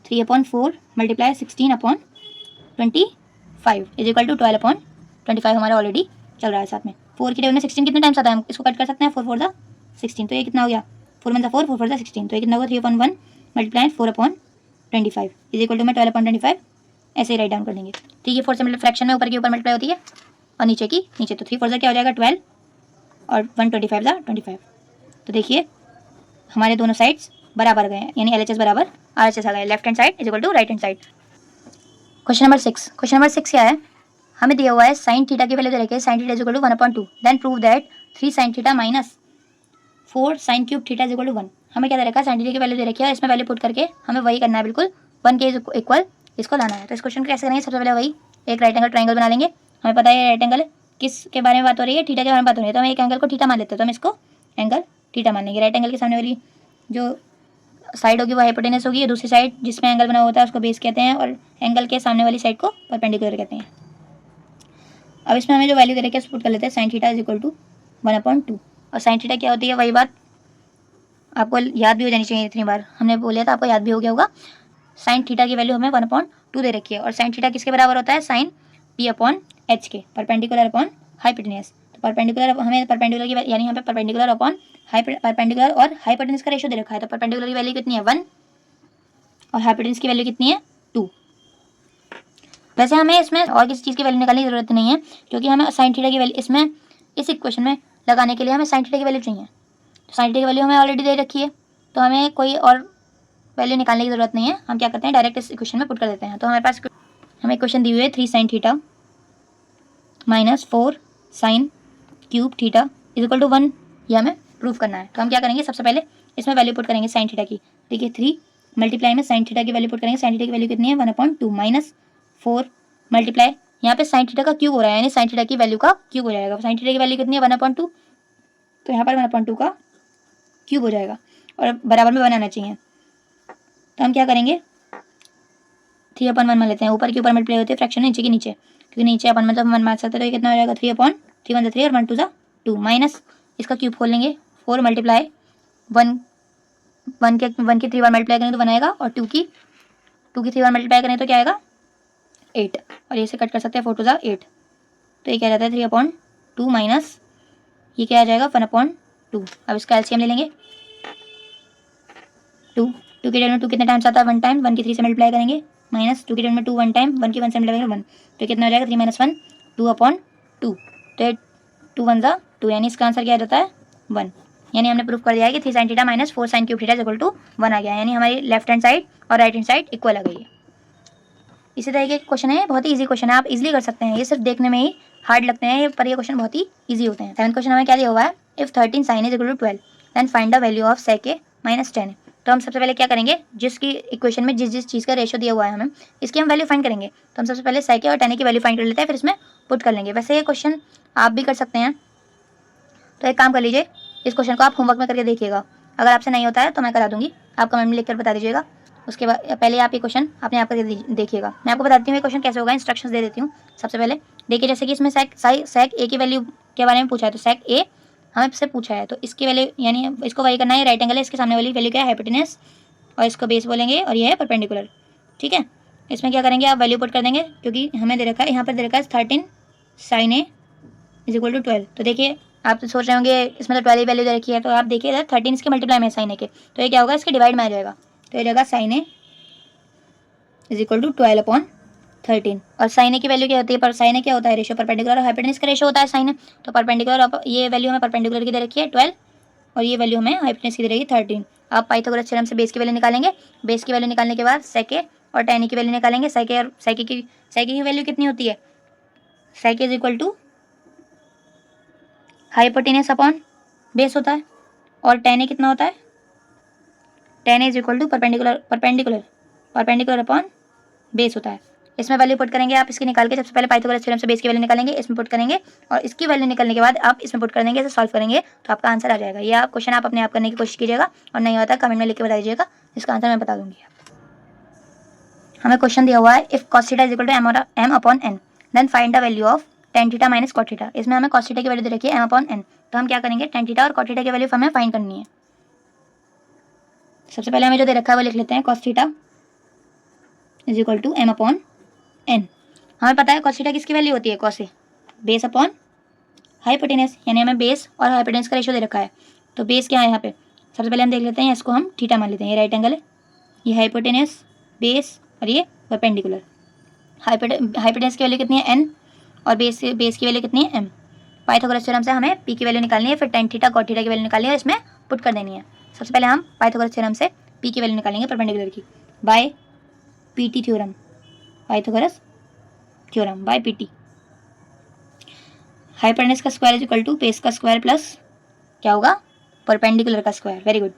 A: 3/4 मल्टीप्लाई 16/25 इज इक्वल टू 12/25 हमारा ऑलरेडी चल रहा है साथ में। 4 की टेबल में 16 कितने टाइम्स आता है, हम इसको कट कर सकते हैं, 4 4 ज़ा 16, तो ये कितना हो गया 4 1 ज़ा 4, 4 4 ज़ा 16, तो ये कितना होगा 3/1 मल्टीप्लाई 4/25 इज इक्वल टू में 12/25 ऐसे ही राइट डाउन कर देंगे। 3 की 4 से मतलब फ्रैक्शन में ऊपर के ऊपर मल्टीप्लाई होती है और नीचे की नीचे, तो 3 4 ज़ा क्या हो जाएगा 12 और 1 25 ज़ा 25। तो देखिए हमारे दोनों साइड्स बराबर गए हैं, यानी LHS बराबर RHS आ गए। Left hand side is equal to right hand side. Question number 6 क्या है, हमें दिया हुआ है साइन थीटा की वैल्यू दे रखी है, sine theta is equal to 1/2, then prove that 3 sine theta minus 4 sine cube theta is equal to 1। हमें क्या दे रखा है, साइन थीटा की वैल्यू दे रखी है, इसमें वैल्यू पुट करके हमें वही करना है, बिल्कुल 1 के इक्वल इसको लाना है। तो इस क्वेश्चन को कैसे करेंगे, सबसे पहले वही एक राइट एंगल ट्राइंगल बना लेंगे। हमें पता है राइट एंगल किसके बारे में बात हो रही है, थीटा के बारे में बात हो रही है, तो हम एक एंगल को थीटा मान लेते हैं, तो हम इसको एंगल थीटा मान लेंगे। राइट एंगल के सामने वाली जो साइड होगी वो हाइपोटेनस होगी, दूसरी साइड जिसमें एंगल बना होता है उसको बेस कहते हैं, और एंगल के सामने वाली साइड को परपेंडिकुलर कहते हैं। अब इसमें हमें जो वैल्यू दे रखी है पुट कर लेते हैं, sine theta is equal to 1/2। और साइन थीटा क्या होती है, वही बात आपको याद भी हो जानी चाहिए, इतनी बार हमने बोला था आपको याद भी हो गया होगा। साइन थीटा की वैल्यू हमें 1/2 दे रखी है, और साइन थीटा किसके बराबर होता है, साइन P/H के, परपेंडिकुलर अपॉन हाइपोटेनस। तो परपेंडिकुलर हमें परपेंडिकुलर की यानी यहाँ पे परपेंडिकुलर अपॉन परपेंडिकुलर और हाइपोटेनस का रेशियो दे रखा है, तो परपेंडिकुलर की वैल्यू कितनी है 1 और हाइपोटेनस की वैल्यू कितनी है 2। वैसे हमें इसमें और किसी चीज़ की वैल्यू निकालने की जरूरत नहीं है, क्योंकि हमें साइन थीटा की वैल्यू इसमें इस इक्वेशन में लगाने के लिए हमें साइन थीटा की वैल्यू चाहिए। तो साइन थीटा की वैल्यू हमें ऑलरेडी दे रखी है, तो हमें कोई और वैल्यू निकालने की जरूरत नहीं है। हम क्या करते हैं, डायरेक्ट इस इक्वेशन में पुट कर देते हैं। तो हमारे पास हमें इक्वेशन दी हुई है 3 sine theta minus 4 sine cube theta is equal to 1, ये हमें प्रूव करना है। तो हम क्या करेंगे, सबसे पहले इसमें वैल्यू पुट करेंगे साइन थीटा की। देखिए 3 मल्टीप्लाई में साइन थीटा की वैल्यू पुट करेंगे, साइन थीटा की वैल्यू कितनी है 1/2 माइनस 4 मल्टीप्लाई यहाँ पे साइन थीटा का क्यूब हो रहा है, यानी साइन थीटा की वैल्यू का क्यूब हो जाएगा। साइन थीटा की वैल्यू कितनी है 1/2, तो यहाँ पर 1/2 का क्यूब हो जाएगा और बराबर में बनाना चाहिए। तो हम क्या करेंगे 3/1 मान लेते हैं, ऊपर के ऊपर मल्टीप्लाई होती है फ्रैक्शन नीचे के नीचे, क्योंकि नीचे अपन मतलब 1 मान सकते हैं, तो ये कितना हो जाएगा 3/3 1 3 और 1 2 2 माइनस इसका क्यूब खोल लेंगे 4 मल्टीप्लाई 1 1 की 3 बार मल्टीप्लाई करें तो बनाएगा और 2 की 3 बार मल्टीप्लाई करें तो क्या आएगा 8, और ये से कट कर सकते हैं 4 2 8, तो ये क्या रहता है 3/2 माइनस ये क्या आ जाएगा 1/2। अब इसका एलसीएम ले लेंगे 2 के टर्म में 2 कितने टाइम्स आता है 1 टाइम, 1 की 3 से मल्टीप्लाई करेंगे माइनस 2 के टर्म में 2 1 टाइम, 1 की 1 से मल्टीप्लाई करेंगे 1, तो कितना हो जाएगा 3 - 1 2/2, तो 2 1 2, यानी इसका आंसर क्या आ जाता है 1। यानी हमने प्रूफ कर दिया है कि 3 sin theta minus 4 sin cube theta equal to 1 आ गया, यानी हमारी लेफ्ट हैंड साइड और राइट हैंड साइड इक्वल आ गई है। इसी तरीके के क्वेश्चन है, बहुत ही इजी क्वेश्चन है, आप इजीली कर सकते हैं, ये सिर्फ देखने में ही हार्ड लगते हैं पर ये क्वेश्चन बहुत ही इजी होते हैं। 7th क्वेश्चन हमें क्या दिया हुआ है, if 13 sin is equal to 12 then find the value of sec a minus 10। तो हम सबसे पहले क्या करेंगे, जिसकी इक्वेशन में जिस चीज़ का रेशियो दिया हुआ है हमें, इसकी हम वैल्यू फाइंड करेंगे। तो हम सबसे पहले sec a और tan a की वैल्यू फाइंड कर लेते हैं, फिर इसमें पुट कर लेंगे। वैसे ये क्वेश्चन आप भी कर सकते हैं, तो एक काम कर लीजिए, इस क्वेश्चन को आप होमवर्क में करके देखिएगा, अगर आपसे नहीं होता है तो मैं करा दूंगी, आप कमेंट में लिखकर बता दीजिएगा। उसके बाद पहले आप ये क्वेश्चन अपने आप करके देखिएगा। मैं आपको बताती हूँ ये क्वेश्चन कैसे होगा, इंस्ट्रक्शंस दे देती हूँ। सबसे पहले देखिए, जैसे कि इसमें सेक ए की वैल्यू के बारे में पूछा है, तो सेक ए हमें से पूछा है, तो इसकी वैल्यू यानी इसको वही करना है, राइट एंगल है, इसके सामने वाली वैल्यू क्या है हाइपोटेनस, और इसको बेस बोलेंगे और ये है परपेंडिकुलर। ठीक है, इसमें क्या करेंगे आप वैल्यू पुट कर देंगे, क्योंकि हमें दे रखा है यहाँ पर दे रखा है 13 sin a is equal to 12। तो देखिए आप तो सोच रहे होंगे इसमें तो 12 की वैल्यू दे रखी है, तो आप देखिए इधर 13 इसके मल्टीप्लाई में साइन ए के, तो ये क्या होगा इसके डिवाइड में आ जाएगा, तो ये जाएगा sine A is equal to 12/13। और साइन ए की वैल्यू क्या होती है, पर साइन ए क्या होता है रेशियो परपेंडिकुलर और हाइपोटेनस का रेशियो होता है साइन ए, तो परपेंडिकुलर ये वैल्यू हमें परपेंडिकुलर की दे रखी है 12 और ये वैल्यू हमें हाइपोटेनस की दे रखी है 13। आप पाइथागोरस थ्योरम से बेस की वैल्यू निकालेंगे, बेस की वैल्यू निकालने के बाद सेक ए और tan की वैल्यू निकालेंगे। सेक ए और सेक की वैल्यू कितनी होती है, sec is equal to hypotenuse upon base होता है, और tan कितना होता है, tan is equal to perpendicular upon base होता है। इसमें वैल्यू पुट करेंगे आप, इसकी निकाल के सबसे पहले पाइथागोरस थ्योरम से बेस की वैल्यू निकालेंगे, इसमें पुट करेंगे और इसकी वैल्यू निकालने के बाद आप इसमें पुट कर देंगे, इसे सॉल्व करेंगे तो आपका आंसर आ जाएगा। ये आप क्वेश्चन आप अपने आप करने की कोशिश कीजिएगा, और नहीं होता कमेंट में लिख के बता दीजिएगा, इसका आंसर मैं बता दूंगी। हमें क्वेश्चन दिया हुआ है if cos theta is equal to m upon n then find the value of tan theta minus cot theta. इसमें हमें cos थीटा की वैल्यू दे रखी है m अपॉन n, तो हम क्या करेंगे tan थीटा और cot थीटा की वैल्यू हमें फाइंड करनी है। सबसे पहले हमें जो दे रखा है वो लिख लेते हैं, cos theta is equal to m upon n। हमें पता है cos थीटा किसकी वैल्यू होती है, cos ए बेस अपॉन हाइपोटेनस, यानी हमें बेस और हाइपोटेनस का रेशियो दे रखा है। तो बेस क्या है यहाँ पे, सबसे पहले हम देख लेते हैं, इसको हम थीटा मान लेते हैं, ये राइट एंगल है, ये हाइपोटेनस बेस और ये परपेंडिकुलर। हाइपोटेनस की वैल्यू कितनी है n और बेस की वैल्यू कितनी है m। पाइथागोरस थ्योरम से हमें p की वैल्यू निकालनी है, फिर tan थीटा cot थीटा की वैल्यू निकालनी है और इसमें पुट कर देनी है। सबसे पहले हम पाइथागोरस थ्योरम से p की वैल्यू निकालेंगे परपेंडिकुलर की, by pt theorem, Pythagoras theorem by pt। Hypotenuse का square is equal to base का स्क्वायर प्लस क्या होगा परपेंडिकुलर का स्क्वायर। Very good.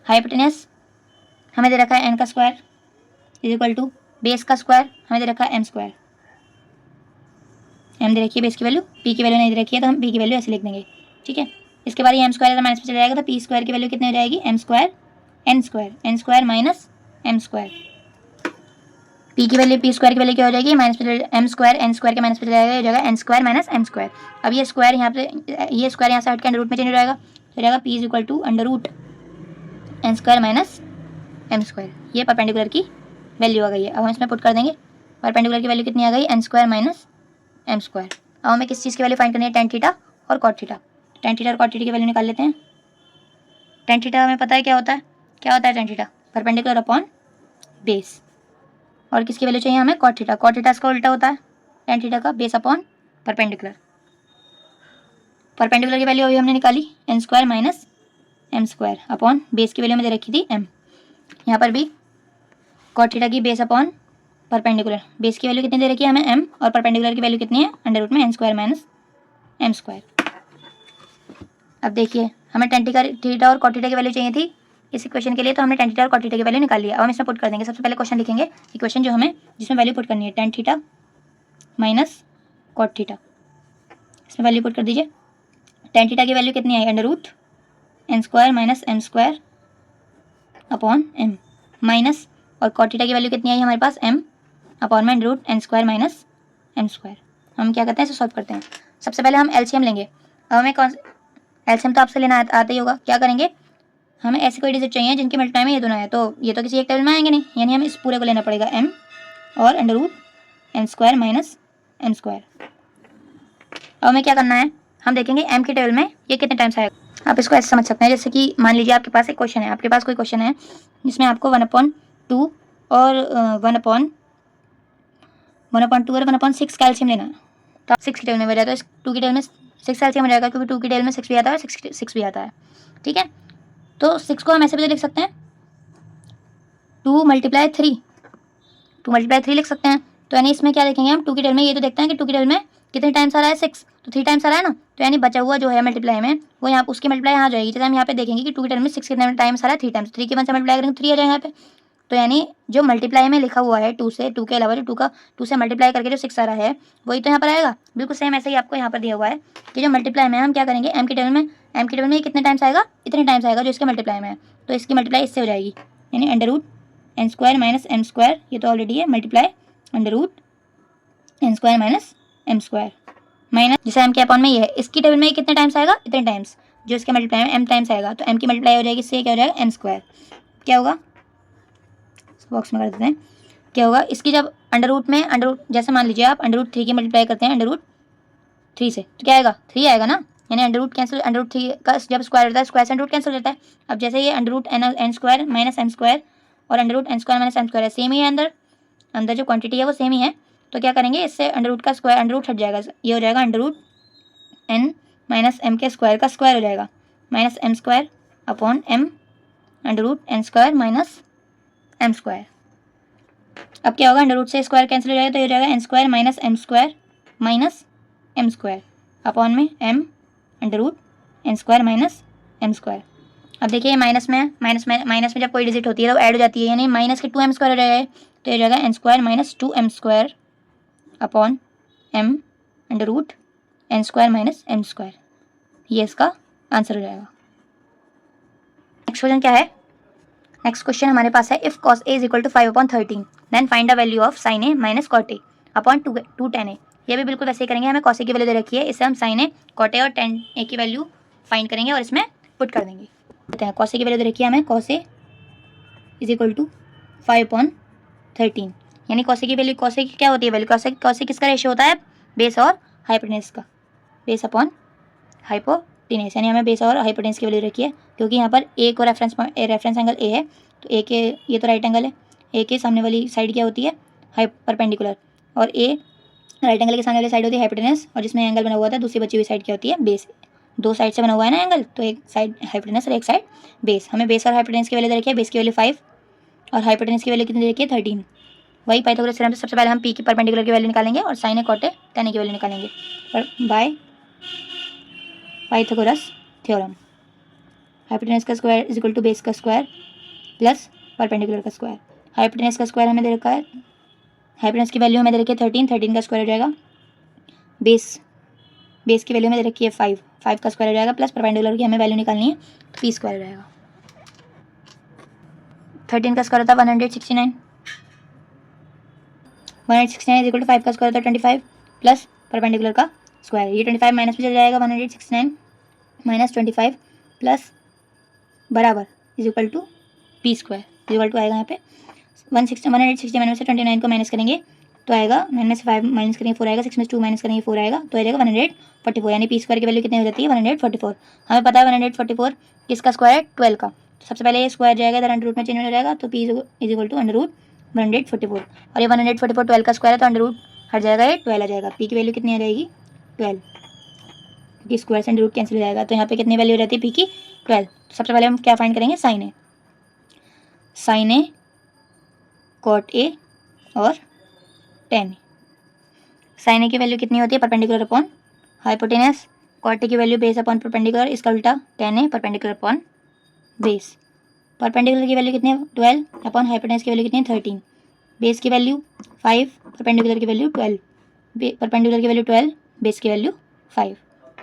A: हाइपोटेनस हमें दे रखा है n का square is equal to base का स्क्वायर हमें दे रखा है m स्क्वायर। m दे रखी है बेस की वैल्यू, p की वैल्यू नहीं दे रखी है, तो हम p की वैल्यू ऐसे लिख देंगे। ठीक है, इसके बाद ये m स्क्वायर माइनस में चला जाएगा, तो p स्क्वायर की वैल्यू कितनी हो जाएगी m square n square minus m square. p की वैल्यू p स्क्वायर की वैल्यू क्या हो जाएगी, माइनस में m स्क्वायर n स्क्वायर के माइनस में चला जाएगा, हो जाएगा n square minus m square. अब ये स्क्वायर यहाँ पे, ये स्क्वायर यहाँ से हट के अंडर रूट में चेंज हो जाएगा, तो हो जाएगा p is equal to under root n square minus m square. ये परपेंडिकुलर की वैल्यू आ गई है। अब हम इसमें पुट कर देंगे, परपेंडिकुलर की वैल्यू कितनी आ गई n square minus m square. अब हमें किस चीज़ की वैल्यू फाइंड करनी है, tan थीटा और cot थीटा। tan थीटा और cot थीटा की वैल्यू निकाल लेते हैं। tan थीटा हमें पता है क्या होता है, tan theta perpendicular upon base, और किसकी वैल्यू चाहिए हमें cot थीटा। cot थीटा इसका उल्टा होता है tan थीटा का, बेस अपॉन परपेंडिकुलर। परपेंडिकुलर की वैल्यू अभी हमने निकाली n square minus m square upon base की वैल्यू में दे रखी थी m। यहाँ पर भी cot थीटा की बेस अपॉन परपेंडिकुलर, बेस की वैल्यू कितनी दे रखी है हमें m, और परपेंडिकुलर की वैल्यू कितनी है अंडर रूट में n square minus m square. अब देखिए हमें tan थीटा और cot थीटा की वैल्यू चाहिए थी इस इक्वेशन के लिए, तो हमने tan थीटा और cot थीटा की वैल्यू निकाल लिया। अब हम इसमें पुट कर देंगे। सबसे पहले क्वेश्चन लिखेंगे, इक्वेशन जो हमें जिसमें वैल्यू पुट करनी है tan theta minus cot theta. इसमें वैल्यू पुट कर दीजिए। टेन थीटा की वैल्यू कितनी आई, under root N square minus M square upon M minus, और कॉट थीटा की वैल्यू कितनी आई हमारे पास, एम अपॉन में under root N square minus M square. हम क्या करते हैं, इसे सॉल्व करते हैं। सबसे पहले हम एलसीएम लेंगे। अब हमें कौन एलसीएम तो आपसे लेना आता ही होगा। क्या करेंगे, हमें ऐसे कोई डिजिट चाहिए जिनकी मल्टीप्लाई में ये दोनों है, तो ये तो किसी एक टेबल में आएंगे नहीं, यानी हमें इस पूरे को लेना पड़ेगा, एम और under root N square minus M square. अब हमें क्या करना है, हम देखेंगे एम के टेबल में ये कितने टाइम्स आएगा। आप इसको ऐसे समझ सकते हैं, जैसे कि मान लीजिए आपके पास एक क्वेश्चन है, आपके पास कोई क्वेश्चन है जिसमें आपको 1/2 और 1/2 और 1/6 कैल्शियम लेना है। तो आप 6 की टेबल में बजाए तो इस 2 की टेबल में 6 कैल्शियम हो जाएगा, क्योंकि 2 की टेबल में 6 भी आता है और 6 भी आता है। ठीक है, तो 6 को हम ऐसे भी लिख सकते हैं 2 × 3, 2 × 3 लिख सकते हैं। तो यानी इसमें क्या देखेंगे हम, 2 की टेबल में ये तो देखते हैं कि 2 की टेबल में कितने टाइम्स आ रहा है, 6, तो 3 टाइम्स आ रहा है ना, तो यानी बचा हुआ जो है मल्टीप्लाई में वो यहाँ उसकी मल्टीप्लाई यहाँ आ जाएगी। जैसे हम यहाँ पे देखेंगे कि 2 की टेबल में 6 कितने टाइम्स आ रहा है, 3 टाइम्स, 3 की 1 से मल्टीप्लाई करेंगे 3 आ जाएगा यहाँ पे। तो यानी जो मल्टीप्लाई में लिखा हुआ है 2 से, 2 के अलावा जो 2 से मल्टीप्लाई करके जो 6 आ रहा है वही तो यहाँ पर आएगा। बिल्कुल सेम ऐसे ही आपको यहाँ पर दिया हुआ है कि जो मल्टीप्लाई में हम क्या करेंगे, एम की टेबल में कितने टाइम्स आएगा, इतने टाइम्स आएगा जो इसके मल्टीप्लाई में है, तो इसकी मल्टीप्लाई इससे हो जाएगी, यानी under root N square minus M square, ये तो ऑलरेडी है, multiply under root N square minus M square minus, जैसे एम के अपॉन में ये है, इसकी टेबल में कितने टाइम्स आएगा, इतने टाइम्स, जो इसके मल्टीप्लाई में एम टाइम्स आएगा, तो एम की मल्टीप्लाई हो जाएगी इससे, क्या हो जाएगा, एम स्क्वायर। क्या होगा, बॉक्स में कर देते हैं, क्या होगा, इसकी जब अंडर रूट जैसे मान लीजिए आप अंडर रूट 3 की मल्टीप्लाई करते हैं अंडर रूट 3 से, तो क्या आएगा, 3 आएगा ना, यानी under root cancel, under root 3 का जब स्क्वायर होता है स्क्वायर से अंडर रूट कैंसिल होता है। अब जैसे ये under root N square minus M square और under root N square minus M square है, सेम ही है, अंदर जो क्वांटिटी है वो सेम ही है, तो क्या करेंगे, इससे अंडर रूट का स्क्वायर, अंडर रूट हट जाएगा, ये हो जाएगा under root N minus M के स्क्वायर का स्क्वायर हो जाएगा, minus M square upon M under root N square minus M square. अब क्या होगा, अंडर रूट से स्क्वायर कैंसिल हो जाएगा, तो ये हो जाएगा N square minus M square minus M square upon में M under root N square minus M square. अब देखिए माइनस में जब कोई डिजिट होती है तो ऐड हो जाती है, यानी माइनस के 2m स्क्वायर हो जाएगा, तो ये हो जाएगा N square minus 2m square upon M under root N square minus M square, ये इसका आंसर हो जाएगा। नेक्स्ट क्वेश्चन क्या है, नेक्स्ट क्वेश्चन हमारे पास है, if cos a is equal to 5/13 then find the value of sin a minus cot a upon 2 tan a। ये भी बिल्कुल वैसे ही करेंगे, हमें cos a की वैल्यू दे रखी है, इससे हम sin a cot a और tan a की वैल्यू फाइंड करेंगे और इसमें पुट कर देंगे। देखते हैं, cos a की वैल्यू दे रखी है हमें, cos a is equal to 5/13, यानी cos a की वैल्यू, cos a की क्या होती है वैल्यू, cos a किसका रेशियो होता है, बेस और हाइपोटेनस का, बेस अपॉन हाइपोटेनस, यानी हमें बेस और हाइपोटेनस की वैल्यू रखी है, क्योंकि यहाँ पर ए को रेफरेंस एंगल ए है, तो ए के ये तो राइट एंगल है, ए के सामने वाली साइड क्या होती है परपेंडिकुलर, और ए राइट एंगल के सामने वाली साइड होती है हाइपोटेनस, और जिसमें एंगल बना हुआ था दूसरी बची हुई साइड क्या होती है, बेस। दो साइड से बना हुआ है ना एंगल, तो एक साइड हाइपोटेनस और एक साइड बेस। हमें बेस और हाइपोटेनस की वैल्यू दे रखी है, बेस की वैल्यू 5 और हाइपोटेनस की वैल्यू कितनी दे रखी है, 13। वही पाइथागोरस थ्योरम से सबसे पहले हम पी की परपेंडिकुलर की वैल्यू निकालेंगे और sine A cot A tan A की वैल्यू निकालेंगे बाय पाइथागोरस थ्योरम। हाइपोटेनस का square is equal to base का स्क्वायर प्लस परपेंडिकुलर का स्क्वायर। हाइपोटेनस का स्क्वायर हमें दे रखा है, हाइपोटेनस की वैल्यू हमें दे रखी है 13 का स्क्वायर हो जाएगा, बेस की वैल्यू हमें दे रखी है 5 का स्क्वायर हो जाएगा, प्लस परपेंडिकुलर की हमें वैल्यू निकालनी है, तो पी स्क्वायर हो जाएगा। 13 का स्क्वायर होता है 169, 169 इज इक्वल टू 5 का स्क्वायर होता है 25 प्लस परपेंडिकुलर का स्क्वायर, ये 25 माइनस में चल जाएगा, 169 माइनस 25 प्लस बराबर is equal to P square is equal to आएगा यहाँ पे 169 में से 29 को माइनस करेंगे तो आएगा, 9 में से 5 माइनस करेंगे 4 आएगा, 6 में से 2 माइनस करेंगे 4 आएगा, तो आ जाएगा 144, यानी पी स्क्वायर की वैल्यू कितनी हो जाती है 144। हमें पता है 144 किसका स्क्वायर है 12 का, तो सबसे पहले ये स्क्वायर जाएगा इधर अंडर रूट में चेंज हो जाएगा, तो P is equal to under root 144, और ये 144 12 का स्क्वायर है तो अंडर रूट हट जाएगा, ये 12 आ जाएगा, पी की वैल्यू कितनी आ जाएगी 12, क्योंकि स्क्वायर से अंडर रूट कैंसिल हो जाएगा, तो यहाँ पे कितनी वैल्यू रहती है पी की 12। तो सबसे पहले हम क्या फाइंड करेंगे, साइन ए कॉट ए और tan ए। साइन ए की वैल्यू कितनी होती है perpendicular upon hypotenuse, cot A की वैल्यू बेस अपॉन परपेंडिकुलर, इसका उल्टा tan A perpendicular upon base. Perpendicular की वैल्यू कितनी है 12 अपॉन हाइपोटेनस की वैल्यू कितनी है 13, बेस की वैल्यू 5 परपेंडिकुलर की वैल्यू 12, परपेंडिकुलर की वैल्यू 12, बेस की value 5,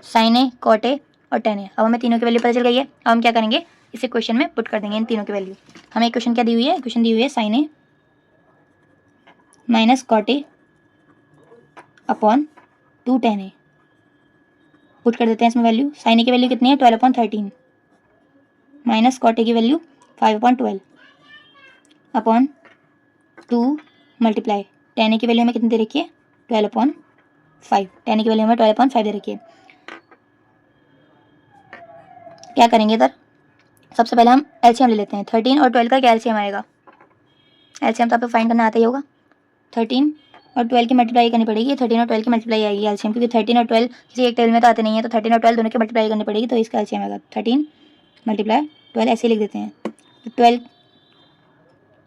A: sine A, cot A और टेन ए। अब हमें तीनों की वैल्यू पता चल गई है। अब हम क्या करेंगे, इसे क्वेश्चन में पुट कर देंगे इन तीनों की वैल्यू। हमें इक्वेशन क्या दी हुई है, इक्वेशन दी हुई है sine A minus cot A upon 2 tan A. Put कर देते हैं इसमें वैल्यू। साइन ए की वैल्यू कितनी है, 12/13 माइनस कॉट ए की वैल्यू 5/12 अपॉन 2 मल्टीप्लाई टेन ए की वैल्यू हमें कितनी दे रखी है, 12/5। टेन ए की वैल्यू हमें 12/5 दे रखी है। क्या करेंगे इधर, सबसे पहले हम एलसीएम ले लेते हैं। 13 और 12 का क्या एलसीएम आएगा, एलसीएम तो आपको फाइंड करना आता ही होगा। 13 और 12 की मल्टीप्लाई करनी पड़ेगी, 13 और 12 की मल्टीप्लाई आएगी एलसीएम, क्योंकि 13 और 12 किसी एक टेबल में तो आते नहीं है, तो 13 और 12 दोनों की मल्टीप्लाई करनी पड़ेगी, तो इसका एलसीएम आएगा 13 मल्टीप्लाई 12, ऐसे लिख देते हैं। तो 12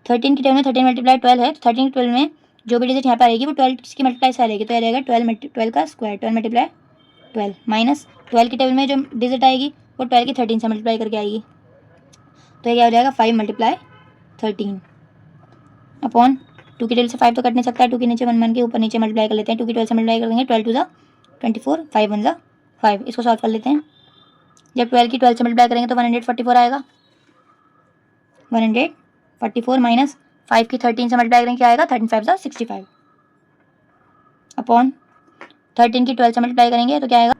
A: 13 की टेबल में 13 मल्टीप्लाई 12 है, तो 13 की 12 में जो भी डिजिट यहाँ पर आएगी वो 12 की मल्टीप्लाई से आएगी, तो आ जाएगा 12 का स्क्वायर, 12 मल्टीप्लाई 12 माइनस 12 की टेबल में जो डिजिट आएगी वो 12 की 13 से मल्टीप्लाई करके आएगी, तो ये क्या हो जाएगा 5 मल्टीप्लाई 13 अपॉन 2 की टेबल से 5 तो कट नहीं सकता है, 2 के नीचे 1 मान के ऊपर नीचे मल्टीप्लाई कर लेते हैं। 2 की 12 से मल्टीप्लाई कर देंगे, 12 2 24, 5 1 5। इसको सॉल्व कर लेते हैं। जब 12 की 12 से मल्टीप्लाई करेंगे तो 144 आएगा, 144 माइनस 5 की 13 से मल्टीप्लाई करेंगे क्या आएगा, 13 5 65 अपॉन 13 की 12 से मल्टीप्लाई करेंगे तो क्या आएगा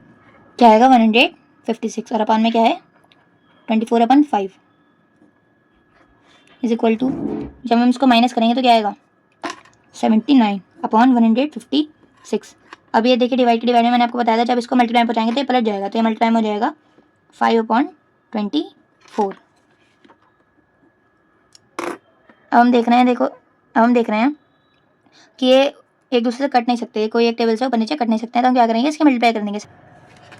A: 156, और अपॉन में क्या है 24/5 इज इक्वल टू, जब हम इसको माइनस करेंगे तो क्या आएगा 79 अपॉन 156। अब ये देखिए डिवाइड के डिवाइड में मैंने आपको बताया था, जब इसको मल्टीप्लाई में पहुंचाएंगे तो ये पलट जाएगा, तो ये मल्टीप्लाई में हो जाएगा 5/24। अब हम देख रहे हैं, देखो अब हम देख रहे हैं कि ये एक दूसरे से कट नहीं सकते, कोई एक टेबल से ऊपर नीचे कट नहीं सकते हैं, तो हम क्या करेंगे इसकी मल्टीप्लाई कर देंगे।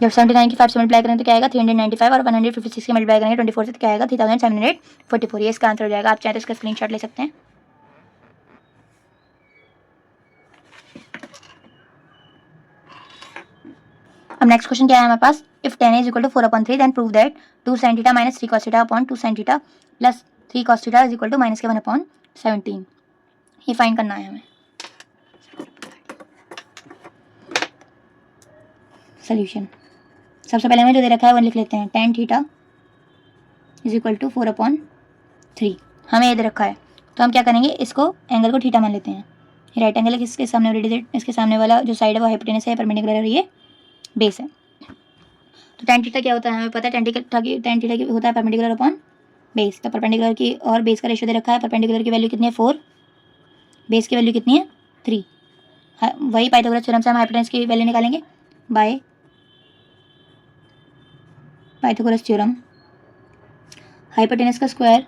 A: जब 79 की 5 से मल्टीप्लाई करेंगे तो क्या आएगा 395, और 156 की मल्टीप्लाई करेंगे 24 से तो क्या आएगा 3744। ये इसका आंसर हो जाएगा। आप चाहे तो इसका स्क्रीनशॉट ले सकते हैं। अब नेक्स्ट क्वेश्चन क्या है हमारे पास, if 10 is equal to 4/3 then prove that 2 sin theta minus 3 cos theta upon 2 sin theta plus 3 cos theta is equal to -1/17। ये फाइंड करना है हमें। सोल्यूशन सबसे पहले हमें जो दे रखा है वो लिख लेते हैं। tan theta is equal to 4/3 हमें ये दे रखा है, तो हम क्या करेंगे, इसको एंगल को थीटा मान लेते हैं। राइट एंगल है, इसके सामने वाली डिजिट, इसके सामने वाला जो साइड है वो हाइपोटेनस है, परपेंडिकुलर है, ये बेस है। तो tan थीटा क्या होता है हमें पता है, tan थीटा की होता है परपेंडिकुलर अपॉन बेस। तो परपेंडिकुलर की और बेस का रेशियो दे रखा है। परपेंडिकुलर की वैल्यू कितनी है 4, बेस की वैल्यू कितनी है 3। वही पाइथागोरस थ्योरम से हम हाइपोटेनस की वैल्यू निकालेंगे बाय पाइथागोरस थ्योरम। हाइपोटेनस का square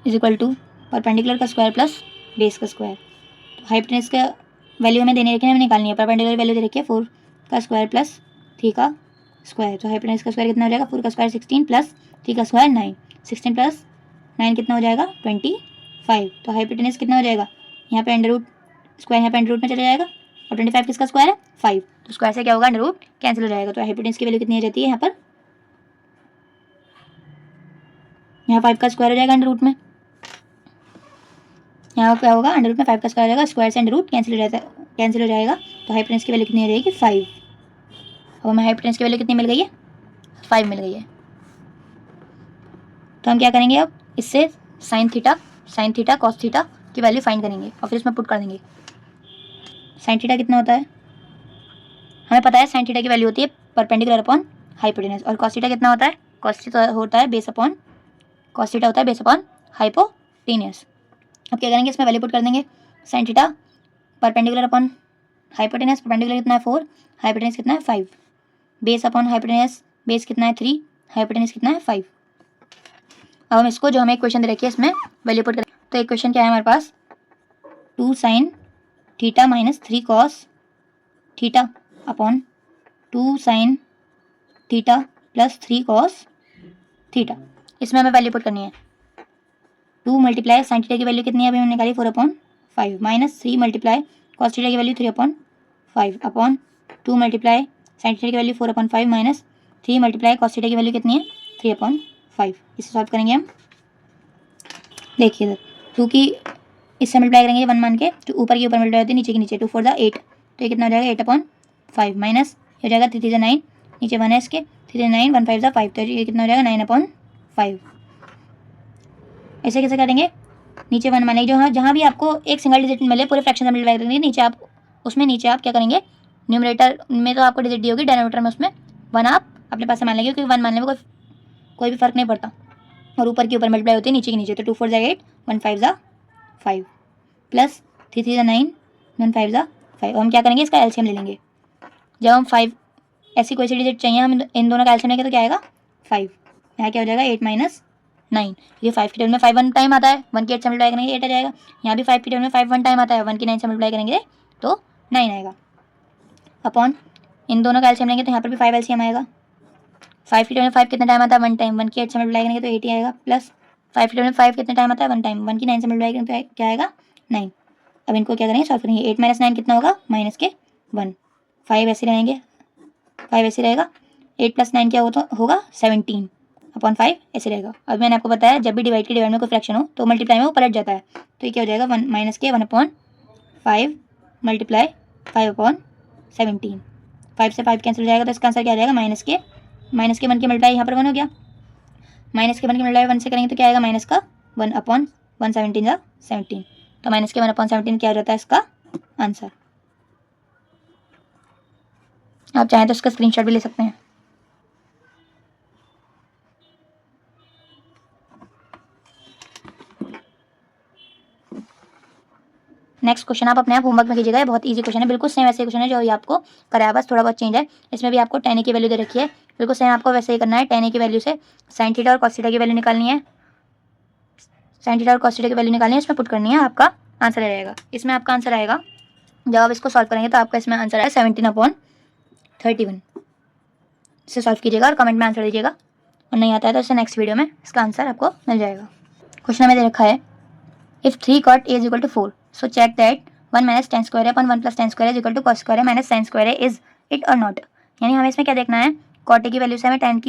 A: is equal to perpendicular का स्क्वायर प्लस बेस का स्क्वायर। तो हाइपोटेनस का वैल्यू हमें देने रखी है, हमें निकालनी है। परपेंडिकुलर वैल्यू दे रखी है 4 का स्क्वायर प्लस 3 का स्क्वायर। तो हाइपोटेनस का स्क्वायर कितना हो जाएगा, 4 का स्क्वायर 16 प्लस 3 का स्क्वायर 9, 16 प्लस 9 कितना हो जाएगा 25। तो हाइपोटेनस कितना हो जाएगा, यहाँ पे अंडर रूट स्क्वायर यहाँ पे अंडर रूट में चला जाएगा, और 25 किसका स्क्वायर है 5, तो स्क्वायर से क्या होगा अंडर रूट कैंसिल हो जाएगा। तो हाइपोटेनस की वैल्यू कितनी हो जाती है, यहाँ पर यहाँ 5 का स्क्वायर हो जाएगा अंडर रूट में, यहाँ क्या होगा अंडर रूट में 5 का स्क्वायर हो जाएगा, स्क्वायर से अंडर रूट कैंसिल हो जाएगा। तो हाइपोटेनस की वैल्यू कितनी हो जाएगी 5। अब हमें हाइपोटेनस की वैल्यू कितनी मिल गई है 5 मिल गई है। तो हम क्या करेंगे, अब इससे साइन थीटा कॉस थीटा की वैल्यू फाइंड करेंगे और फिर इसमें पुट कर देंगे। साइन थीटा कितना होता है हमें पता है, साइन थीटा की वैल्यू होती है परपेंडिकुलर अपॉन हाइपोटेनस, और कॉस थीटा कितना होता है, कॉस थीटा होता है बेस अपॉन हाइपोटेनस। अब क्या करेंगे, इसमें वैल्यू पुट कर देंगे। Sine theta perpendicular upon hypotenuse, perpendicular कितना है 4, हाइपोटेनस कितना है 5, बेस अपॉन हाइपोटेनस, बेस कितना है 3, हाइपोटेनस कितना है 5। अब हम इसको जो हमें इक्वेशन दे रखी है इसमें वैल्यू पुट करें। तो इक्वेशन क्या है हमारे पास, 2 sin theta minus 3 cos theta upon 2 sin theta plus 3 cos theta. इसमें हमें वैल्यू पुट करनी है। 2 मल्टीप्लाई साइन थीटा की वैल्यू कितनी है, अभी हमने निकाली 4/5 माइनस 3 मल्टीप्लाई कॉस थीटा की value 3/5 upon 2 multiply sine theta की value 4/5 minus 3 multiply cos theta की वैल्यू कितनी है 3/5। इसे सॉल्व करेंगे हम। देखिए इधर 2 की इससे मल्टीप्लाई करेंगे 1 मान के, तो ऊपर की ऊपर मल्टीप्लाई होती है, नीचे की नीचे, 2 4 8, तो ये कितना हो जाएगा 8/5 माइनस ये हो जाएगा 3 3 9, नीचे 1 है इसके, 3 9 1 5 5, तो ये कितना हो जाएगा 9/5। ऐसे कैसे करेंगे, नीचे 1 मान लीजिए, जहाँ भी आपको एक सिंगल डिजिट मिले पूरे फ्रैक्शन से मल्टीप्लाई करेंगे, नीचे आप उसमें नीचे आप क्या करेंगे, न्यूमरेटर में तो आपको डिजिट दी होगी, डिनोमिनेटर में उसमें 1 आप अपने पास से मान लेंगे, क्योंकि 1 मानने में कोई भी फर्क नहीं पड़ता, और ऊपर की ऊपर मल्टीप्लाई होती है नीचे की नीचे, तो 2 4 8, 1 5 5 प्लस 3 3 9, 1 5 5। हम क्या करेंगे, इसका एलसीएम ले लेंगे। जब हम 5 ऐसी कोई सी डिजिट चाहिए हम इन दोनों का एलसीएम लेंगे तो क्या आएगा 5, यहाँ क्या हो जाएगा 8 - 9। ये 5 की टेबल में 5 1 टाइम आता है, 1 की 8 से मल्टीप्लाई करेंगे 8 आ जाएगा। यहाँ भी 5 की टेबल में 5 1 टाइम आता है, 1 की 9 से मल्टीप्लाई करेंगे तो 9 आएगा। अपॉन इन दोनों का एलसीएम लेंगे तो यहाँ पर भी 5 एलसीएम आएगा। 5 की टेबल में 5 कितना टाइम आता है 1 टाइम, 1 की 8 से मल्टीप्लाई करेंगे तो 8 ही आएगा। प्लस 5 की टेबल में 5 कितना टाइम आता है 1 टाइम, 1 की 9 से मल्टीप्लाई करेंगे तो क्या आएगा 9। अब इनको क्या करेंगे सॉल्व करेंगे। 8 - 9 कितना होगा -1, 5 ऐसे रहेंगे, 5 ऐसे रहेगा, 8 + 9 क्या होगा 17/5 ऐसे रहेगा। अब मैंने आपको बताया जब भी डिवाइड में कोई फ्रैक्शन हो तो मल्टीप्लाई में वो पलट जाता है, तो ये क्या हो जाएगा 1 - 1/5 मल्टीप्लाई 5/17। 5 से 5 कैंसिल हो जाएगा तो इसका आंसर क्या आ जाएगा -1 की मल्टीप्लाई यहाँ पर 1 हो गया, -1 की मल्टीप्लाई 1 से करेंगे तो क्या आएगा -1/117 17, तो -1/17 क्या हो जाता है इसका आंसर। आप चाहें तो इसका स्क्रीनशॉट भी ले सकते हैं। नेक्स्ट क्वेश्चन आप अपने आप होमवर्क में कीजिएगा, बहुत इजी क्वेश्चन है, बिल्कुल सेम वैसे क्वेश्चन है जो आपको कराया, बस थोड़ा बहुत चेंज है। इसमें भी आपको tan a की वैल्यू दे रखी है, बिल्कुल सेम आपको वैसे ही करना है। tan a की वैल्यू से sin थीटा और cos थीटा की वैल्यू निकालनी है, sin थीटा और cos थीटा की वैल्यू निकालनी है, इसमें पुट करनी है, आपका आंसर आ जाएगा। इसमें आपका आंसर आएगा, जब आप इसको सॉल्व करेंगे तो आपका इसमें आंसर आएगा 17/31। इसे सॉल्व कीजिएगा और कमेंट में आंसर दीजिएगा, और नहीं आता है तो इससे नेक्स्ट वीडियो में इसका आंसर आपको मिल जाएगा। क्वेश्चन हमें दे रखा है if 3 cot a = 4, so check that 1 - tan square upon 1 + tan square = cos square - sin square is it or not। यानी हमें इसमें क्या देखना है, cot a की वैल्यू से हमें tan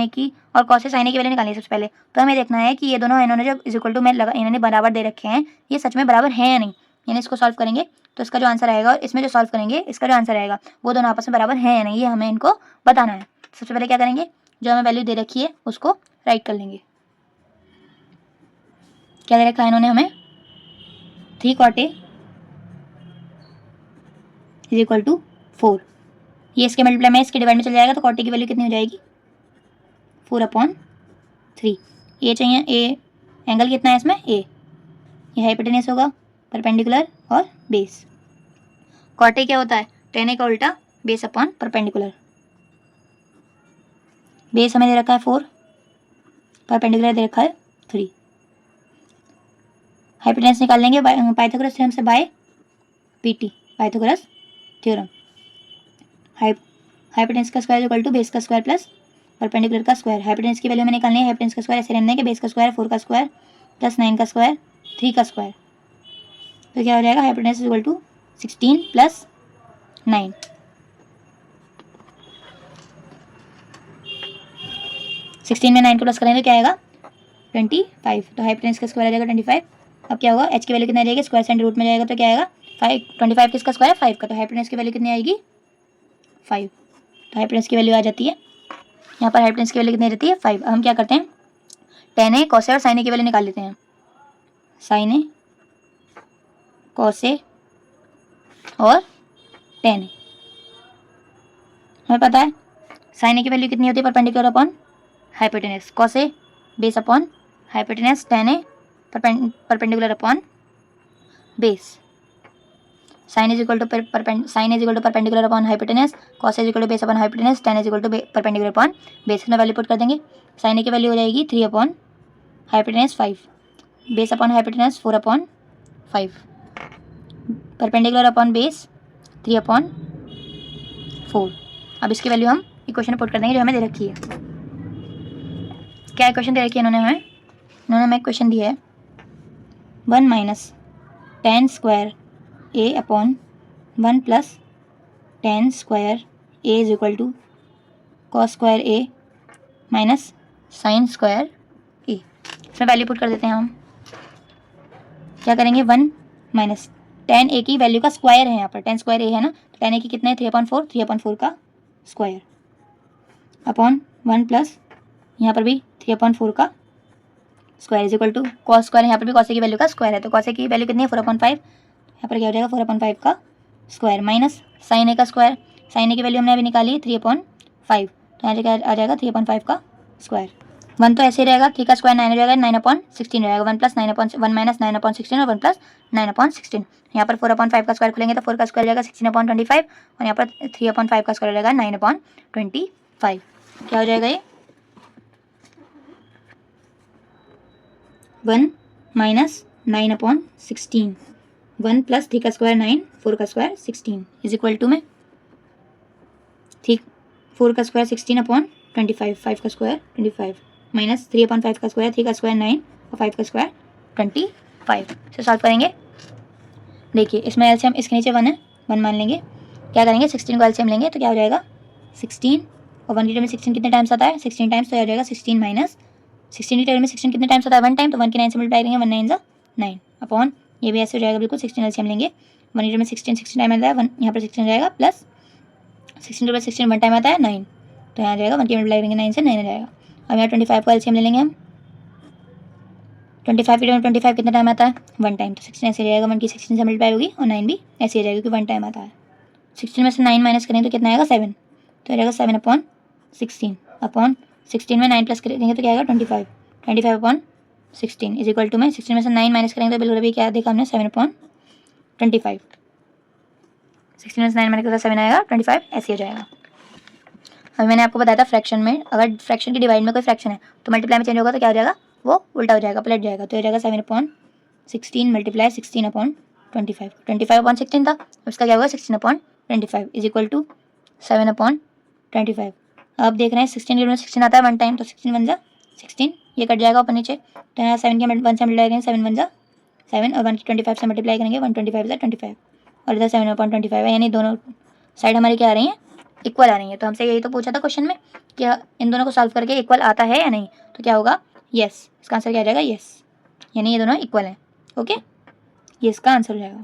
A: a की और cos से sin a की वैल्यू निकालनी है सबसे पहले। तो हमें देखना है कि ये दोनों इन्होंने जो इक्वल टू में इन्होंने बराबर दे रखे हैं, ये सच में बराबर हैं या नहीं। यानी इसको सॉल्व करेंगे तो इसका जो आंसर आएगा और इसमें जो सॉल्व करेंगे इसका जो आंसर आएगा वो दोनों आपस में बराबर हैं या नहीं, ये हमें इनको बताना है। सबसे पहले क्या करेंगे, जो हमें वैल्यू दे रखी है उसको राइट कर लेंगे। क्या दे रखा है इन्होंने हमें, 3 cot a = 4, ये इसके मल्टीप्लाई में इसके डिवाइड में चल जाएगा तो cot a की वैल्यू कितनी हो जाएगी 4/3। ए चाहिए, ए एंगल कितना है इसमें ए, ये हाइपोटेनस होगा, परपेंडिकुलर और बेस। cot a क्या होता है tan a का उल्टा बेस अपॉन परपेंडिकुलर। बेस हमें दे रखा है 4, परपेंडिकुलर दे रखा है 3। हाइपोटेनस निकाल लेंगे पाइथागोरस थ्योरम से by PT, Pythagoras theorem. Hypotenuse का स्क्वायर इक्वल टू बेस का स्क्वायर प्लस परपेंडिकुलर का स्क्वायर। हाइपोटेनस की वैल्यू हमें निकालनी है, हाइपोटेनस का स्क्वायर ऐसे रहने देंगे, बेस का स्क्वायर 4 का स्क्वायर प्लस 9 का स्क्वायर 3 का स्क्वायर, तो क्या हो जाएगा हाइपोटेनस इक्वल टू 16 + 9। 16 में 9 को प्लस करेंगे तो क्या आएगा 25, तो हाइपोटेनस का स्क्वायर आ जाएगा 25। अब क्या होगा, एच की वैल्यू कितनी आ जाएगी, स्क्वायर सेंटर रूट में जाएगा तो क्या आएगा 25 किसका स्क्वायर है 5 का, तो हाइपोटेनस की वैल्यू कितनी आएगी 5, तो हाइपोटेनस की वैल्यू आ जाती है, यहाँ पर हाइपोटेनस की वैल्यू कितनी रहती है 5। हम क्या करते हैं tan a cos a और sin a की वैल्यू निकाल लेते हैं, sin a cos a और tan a। हमें पता है sin a की वैल्यू कितनी होती है perpendicular upon hypotenuse, cos a base upon hypotenuse, tan a perpendicular upon base. sin is equal to perpendicular upon hypotenuse, cos is equal to base upon hypotenuse, tan is equal to perpendicular upon base में value put कर देंगे। sin a की value हो जाएगी 3 upon hypotenuse 5, base upon hypotenuse 4/5, perpendicular upon base 3/4। अब इसकी value हम equation में पुट कर देंगे जो हमें दे रखी है। क्या इक्वेशन दे रखी है इन्होंने हमें इक्वेशन दी है 1 - tan square a upon 1 + tan square a is equal to cos square a - sin square a। इसमें वैल्यू पुट कर देते हैं हम, क्या करेंगे 1 - tan a की वैल्यू का स्क्वायर है यहाँ पर, tan स्क्वायर a है ना, तो tan a की कितना है 3/4, 3/4 का स्क्वायर अपॉन 1 प्लस यहाँ पर भी 3/4 का square is equal to cos square, यहाँ पर भी कॉस की वैल्यू का स्क्वायर है, तो कॉस की वैल्यू कितनी है 4/5, यहाँ पर क्या हो जाएगा 4/5 का स्क्वायर माइनस साइन ए का स्क्वायर, साइन ए की वैल्यू हमने अभी निकाली है 3/5, तो यहाँ आ जाएगा 3/5 का स्क्वायर। 1 तो ऐसे ही रहेगा, 3 का स्क्वायर 9 हो जाएगा, 9/16 रहेगा, 1 प्लस 9/1 माइनस 9/16 और 1 प्लस 9/16। यहाँ पर 4/5 का स्क्वायर खुलेंगे तो 4 का स्क्वायर हो जाएगा 16/25 और यहाँ पर 3/5 का स्क्वायर हो जाएगा 9/25। क्या हो जाएगा ये 1 माइनस 9/16, 1 प्लस 3 का स्क्वायर 9, 4 का स्क्वायर 16 इज इक्वल टू में 4 का स्क्वायर 16/25, 5 का स्क्वायर 25 माइनस 3/5 का स्क्वायर, 3 का स्क्वायर 9 और 5 का स्क्वायर 25 से सॉल्व करेंगे। देखिए इसमें एलसीएम इसके नीचे 1 है, 1 मान लेंगे, क्या करेंगे 16 को एलसीएम लेंगे तो क्या हो जाएगा 16 और 1 की टर्म में 16 कितने टाइम्स आता है 16 टाइम्स, तो हो जाएगा 16 माइनस 16 की टर्म में 16 कितने टाइम्स आता है 1 टाइम, तो 1 की 9 से मल्टीप्लाई करेंगे 1 9 9 अपॉन ये भी ऐसे हो जाएगा बिल्कुल 16 एलसीएम लेंगे, 1 की टर्म में 16 टाइम आता है 1, यहाँ पर 16 हो जाएगा प्लस 16 में 16 1 टाइम आता है 9, तो यहाँ आ जाएगा 1 की मल्टीप्लाई करेंगे 9 से 9 आ जाएगा। अब यहाँ 25 को एलसीएम ले लेंगे हम, 25 की टर्म 25 कितना टाइम आता है 1 टाइम, तो 16 ऐसे रहेगा 1 की 16 से मल्टीप्लाई होगी और 9 भी ऐसे ही रहेगा क्योंकि 1 टाइम आता है। 16 में से 9 माइनस करेंगे तो कितना आएगा 7, तो आ जाएगा 7/16 अपॉन 16 में 9 प्लस करेंगे तो क्या आएगा 25/16 इज इक्वल टू में 16 में से 9 माइनस करेंगे तो बिल्कुल अभी क्या देखा हमने 7/25, 16 में से 9 माइनस करेंगे 7 आएगा 25 ऐसे हो जाएगा। अभी मैंने आपको बताया था फ्रैक्शन में अगर फ्रैक्शन की डिवाइड में कोई फ्रैक्शन है तो मल्टीप्लाई में चेंज होगा तो क्या हो जाएगा वो उल्टा हो जाएगा, पलट जाएगा, तो हो जाएगा 7/16 मल्टीप्लाई 16/25, 25/16 था, उसका क्या होगा 16/25 इज इक्वल टू 7/25। अब देख रहे हैं 16 में 16 आता है 1 टाइम, तो 16 1 जा 16, ये कट जाएगा ऊपर नीचे, तो यहाँ 7 के 1 से मल्टीप्लाई करेंगे 7 1 जा 7 और 1 की 25 से मल्टीप्लाई करेंगे 125 से 25 और इधर 7/25 है, यानी दोनों साइड हमारी क्या आ रही हैं इक्वल आ रही है। तो हमसे यही तो पूछा था क्वेश्चन में कि इन दोनों को सॉल्व करके इक्वल आता है या नहीं, तो क्या होगा यस, इसका आंसर क्या आ जाएगा यस, यानी ये दोनों इक्वल हैं। ओके, ये इसका आंसर हो जाएगा।